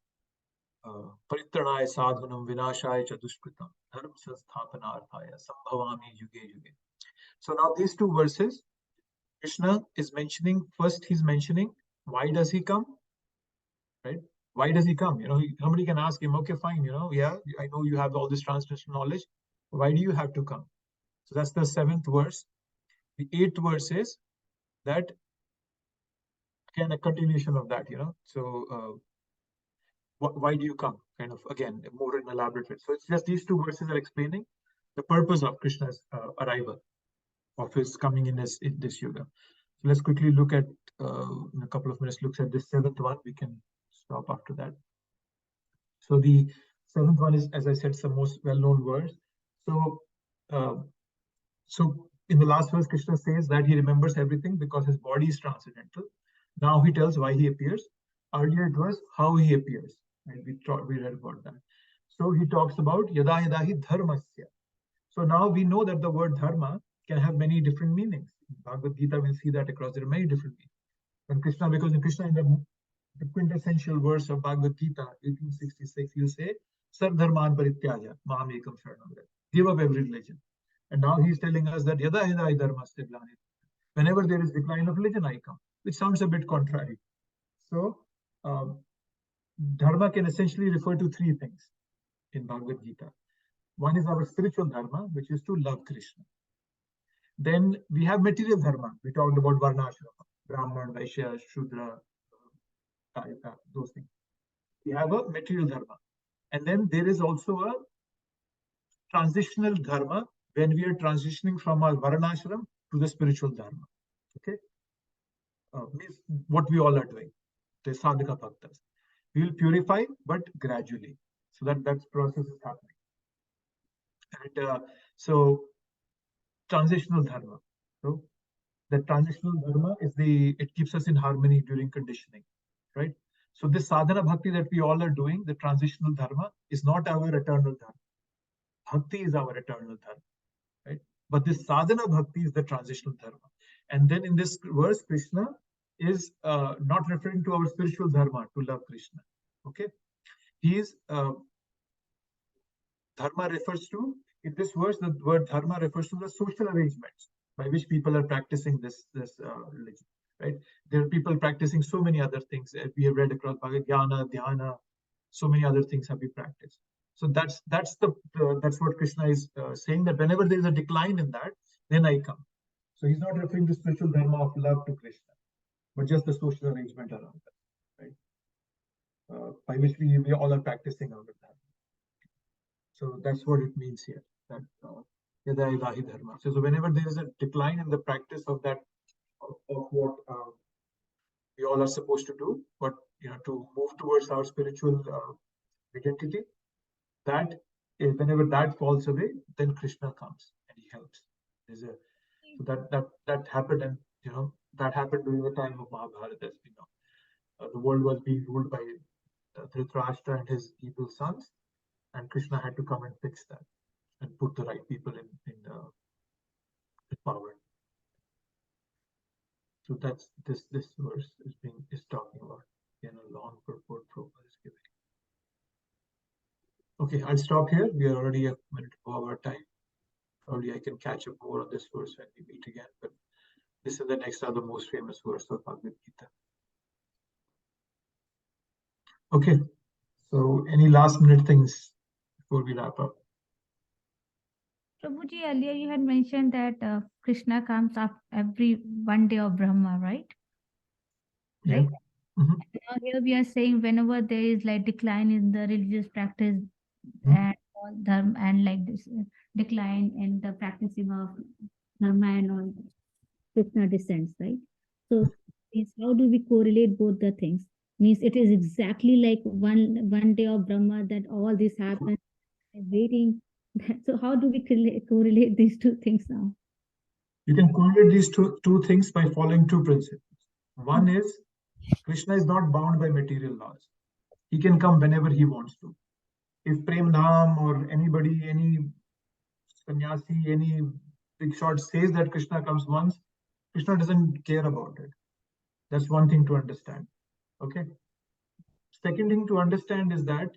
Paritranaya sadhunam vinashaya cha dushkritam dharma sansthapanarthaya sambhavami yuge yuge. So now these two verses, Krishna is mentioning, first he's mentioning, why does he come? Right? Why does he come? Somebody can ask him, okay, fine, yeah, I know you have all this transmission knowledge. Why do you have to come? So that's the 7th verse. The 8th verse is that, again, a continuation of that, So why do you come? Kind of, again, more in elaborate way. So it's just these two verses are explaining the purpose of Krishna's arrival, of his coming in this yuga. So let's quickly look at, in a couple of minutes, looks at this 7th one. We can stop after that. So the 7th one is, as I said, the most well-known verse. So in the last verse, Krishna says that he remembers everything because his body is transcendental. Now he tells why he appears. Earlier it was how he appears. Right? We read about that. So he talks about yada yadahi dharmasya. So now we know that the word dharma can have many different meanings. In Bhagavad Gita, we'll see that across. There are many different meanings. And Krishna, because in Krishna, in the quintessential verse of Bhagavad Gita, 1866, you say, Sarv dharman parityaja, maam ekam sharanam vraja. Give up every religion. And now he's telling us that yada yadahi dharmasya glanir. Whenever there is decline of religion, I come, which sounds a bit contrary. So, dharma can essentially refer to 3 things in Bhagavad Gita. One is our spiritual dharma, which is to love Krishna. Then we have material dharma. We talked about varnashrama, Brahman, Vaishya, Shudra, those things. We have a material dharma. And then there is also a transitional dharma when we are transitioning from our varnashram to the spiritual dharma. Okay? Means what we all are doing. The sadhaka bhaktas. We will purify, but gradually. So that process is happening. And so transitional dharma. So the transitional dharma is it keeps us in harmony during conditioning, right? So this sadhana bhakti that we all are doing, the transitional dharma, is not our eternal dharma. Bhakti is our eternal dharma, right? But this sadhana bhakti is the transitional dharma. And then in this verse, Krishna is not referring to our spiritual dharma, to love Krishna. He's referring to our transitional dharma. Why? Because we are Okay, he is dharma refers to, in this verse, the word dharma refers to the social arrangements by which people are practicing this religion, right? There are people practicing so many other things. We have read across Bhagavad Jnana, Dhyana, so many other things have been practiced. So that's what Krishna is saying, that whenever there is a decline in that, then I come. So he's not referring to spiritual dharma of love to Krishna, but just the social arrangement around that, right? By which we all are practicing out of that. So that's what it means here. That Yada Ilahi Dharma. So whenever there is a decline in the practice of that, of what we all are supposed to do, but to move towards our spiritual identity, that whenever that falls away, then Krishna comes and he helps. There's a so that happened, and that happened during the time of Mahabharata, as we know. The world was being ruled by Dhritarashtra and his evil sons, and Krishna had to come and fix that and put the right people in power. So that's this verse is talking about in a long purport Prabhupada is giving. Okay, I'll stop here. We are already a minute over our time. Probably I can catch up more on this verse when we meet again. But this is the next other most famous verse of Bhagavad Gita. Okay, so any last minute things before we wrap up? Prabhuji, earlier you had mentioned that Krishna comes up every one day of Brahma, right? Yeah. Right. Mm-hmm. Now here we are saying whenever there is like decline in the religious practice and all dharma, and like this decline in the practicing of dharma and all, Krishna descends, right? So means how do we correlate both the things? Means it is exactly like one day of Brahma that all this happens, waiting. So how do we correlate these two things now? You can correlate these two things by following two principles. One is Krishna is not bound by material laws. He can come whenever he wants to. If Prem Dham or anybody, any sannyasi, any big shot says that Krishna comes once, Krishna doesn't care about it. That's one thing to understand. Okay. Second thing to understand is that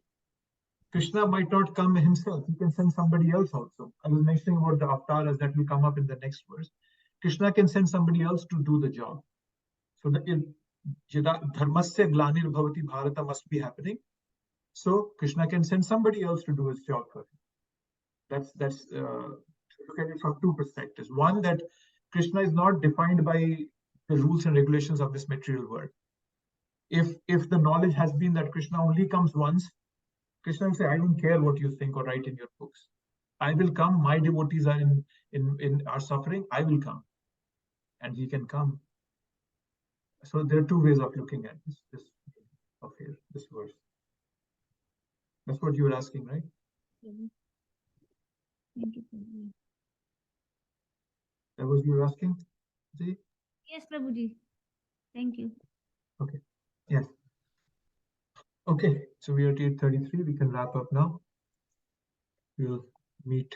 Krishna might not come himself. He can send somebody else also. I was mentioning about the avatars that will come up in the next verse. Krishna can send somebody else to do the job. So the dharmasya glanir bhavati bharata must be happening. So Krishna can send somebody else to do his job for him. That's look at it from two perspectives. One, that Krishna is not defined by the rules and regulations of this material world. If the knowledge has been that Krishna only comes once, Krishna will say, I don't care what you think or write in your books. I will come. My devotees are are suffering. I will come, and he can come. So there are two ways of looking at this verse. That's what you were asking, right? Thank you, Prabhuji. That was you were asking? See? Yes, Prabhuji. Thank you. Okay. Yes. Okay. So we are at 8:33. We can wrap up now. We'll meet